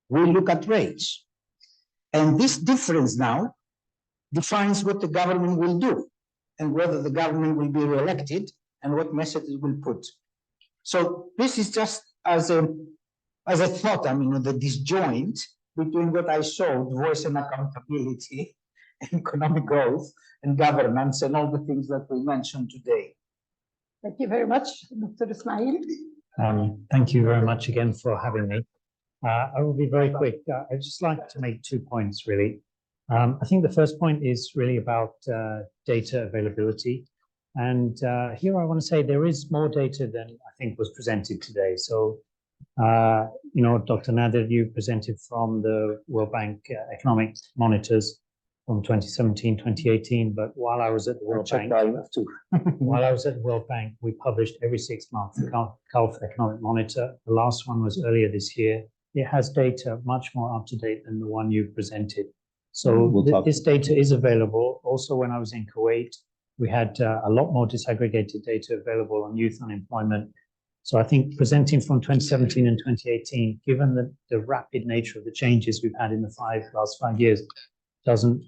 We look at rates. And this difference now defines what the government will do and whether the government will be re-elected and what message it will put. So this is just as a thought, I mean, the disjoint between what I showed, voice and accountability, economic growth and governance and all the things that we mentioned today. Thank you very much, Dr. Ismail. Thank you very much again for having me. I will be very quick. I'd just like to make 2 points, really. I think the first point is really about data availability. And here I want to say there is more data than I think was presented today. So, you know, Dr. Nader, you presented from the World Bank Economic Monitors from 2017, 2018. But while I was at the World Bank, while I was at the World Bank, we published every 6 months the Gulf Economic Monitor. The last one was earlier this year. It has data much more up to date than the one you presented. So this data is available. Also, when I was in Kuwait, we had a lot more disaggregated data available on youth unemployment. So I think presenting from 2017 and 2018, given the rapid nature of the changes we've had in the last 5 years, doesn't,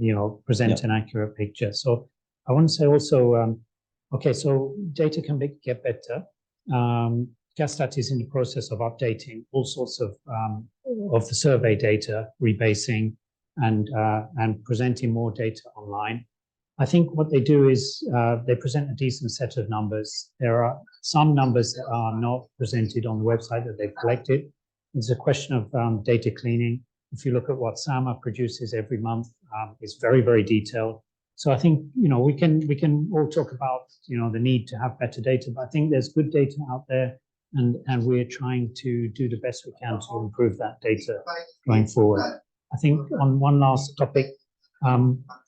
you know, present an accurate picture. So I want to say also, okay, so data can get better. GASTAT is in the process of updating all sorts of the survey data, rebasing, and presenting more data online. I think what they do is they present a decent set of numbers. There are some numbers that are not presented on the website that they've collected. It's a question of data cleaning. If you look at what SAMA produces every month, it's very, very detailed. So I think, you know, we can all talk about, you know, the need to have better data, but I think there's good data out there, and we're trying to do the best we can to improve that data going forward. I think on one last topic,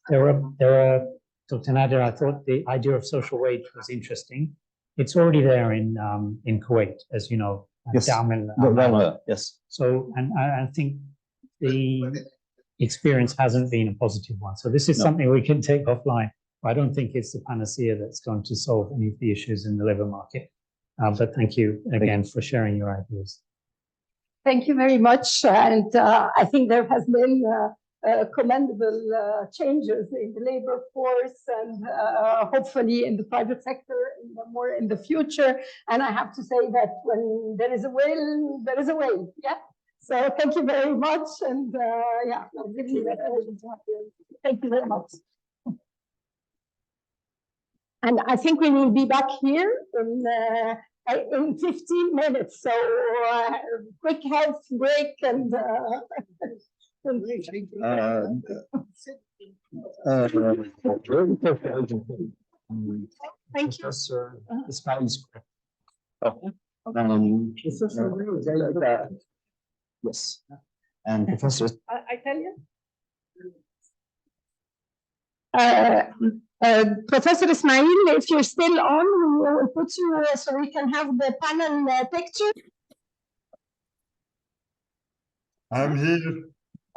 there are Dr. Nader, I thought the idea of social wage was interesting. It's already there in Kuwait, as you know. Yes. Yes. So, and I think the experience hasn't been a positive one. So this is something we can take offline. I don't think it's the panacea that's going to solve any of the issues in the labor market. But thank you again for sharing your ideas. Thank you very much. And I think there has been commendable changes in the labor force and hopefully in the private sector more in the future. And I have to say that when there is a will, there is a way. Yeah. So thank you very much. And yeah, I'll give you that. Thank you very much. And I think we will be back here in 15 minutes. So quick health break and thank you. Yes. And Professor. I tell you. Professor Ismail, if you're still on, we will put you so we can have the panel picture. I'm here.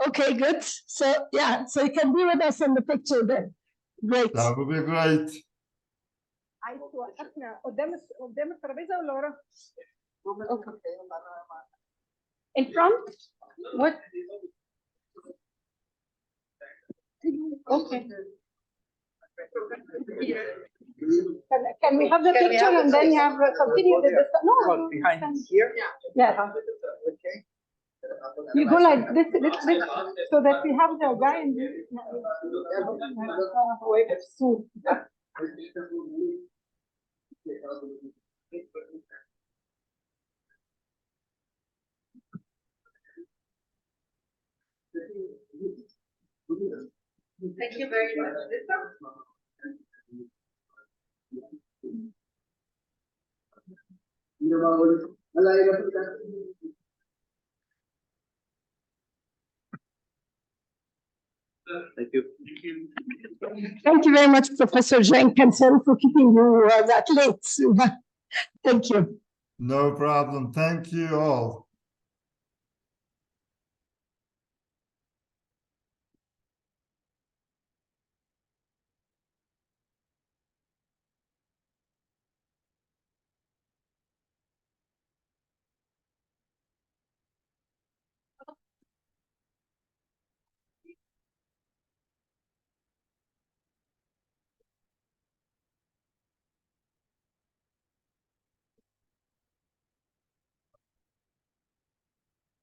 Okay, good. So yeah, so you can be with us in the picture then. Great. That would be great. عايز توقفنا قدام الترابيزه ولا ورا؟ In front? What? Okay. Can we have the picture and then you have continue the discussion? No, Behind here? yeah. You go like this, so that we have the guy in this. Soon. Thank you very much. Thank you. Thank you very much, Professor Jenkinson, for keeping you that late. Thank you. No problem. Thank you all.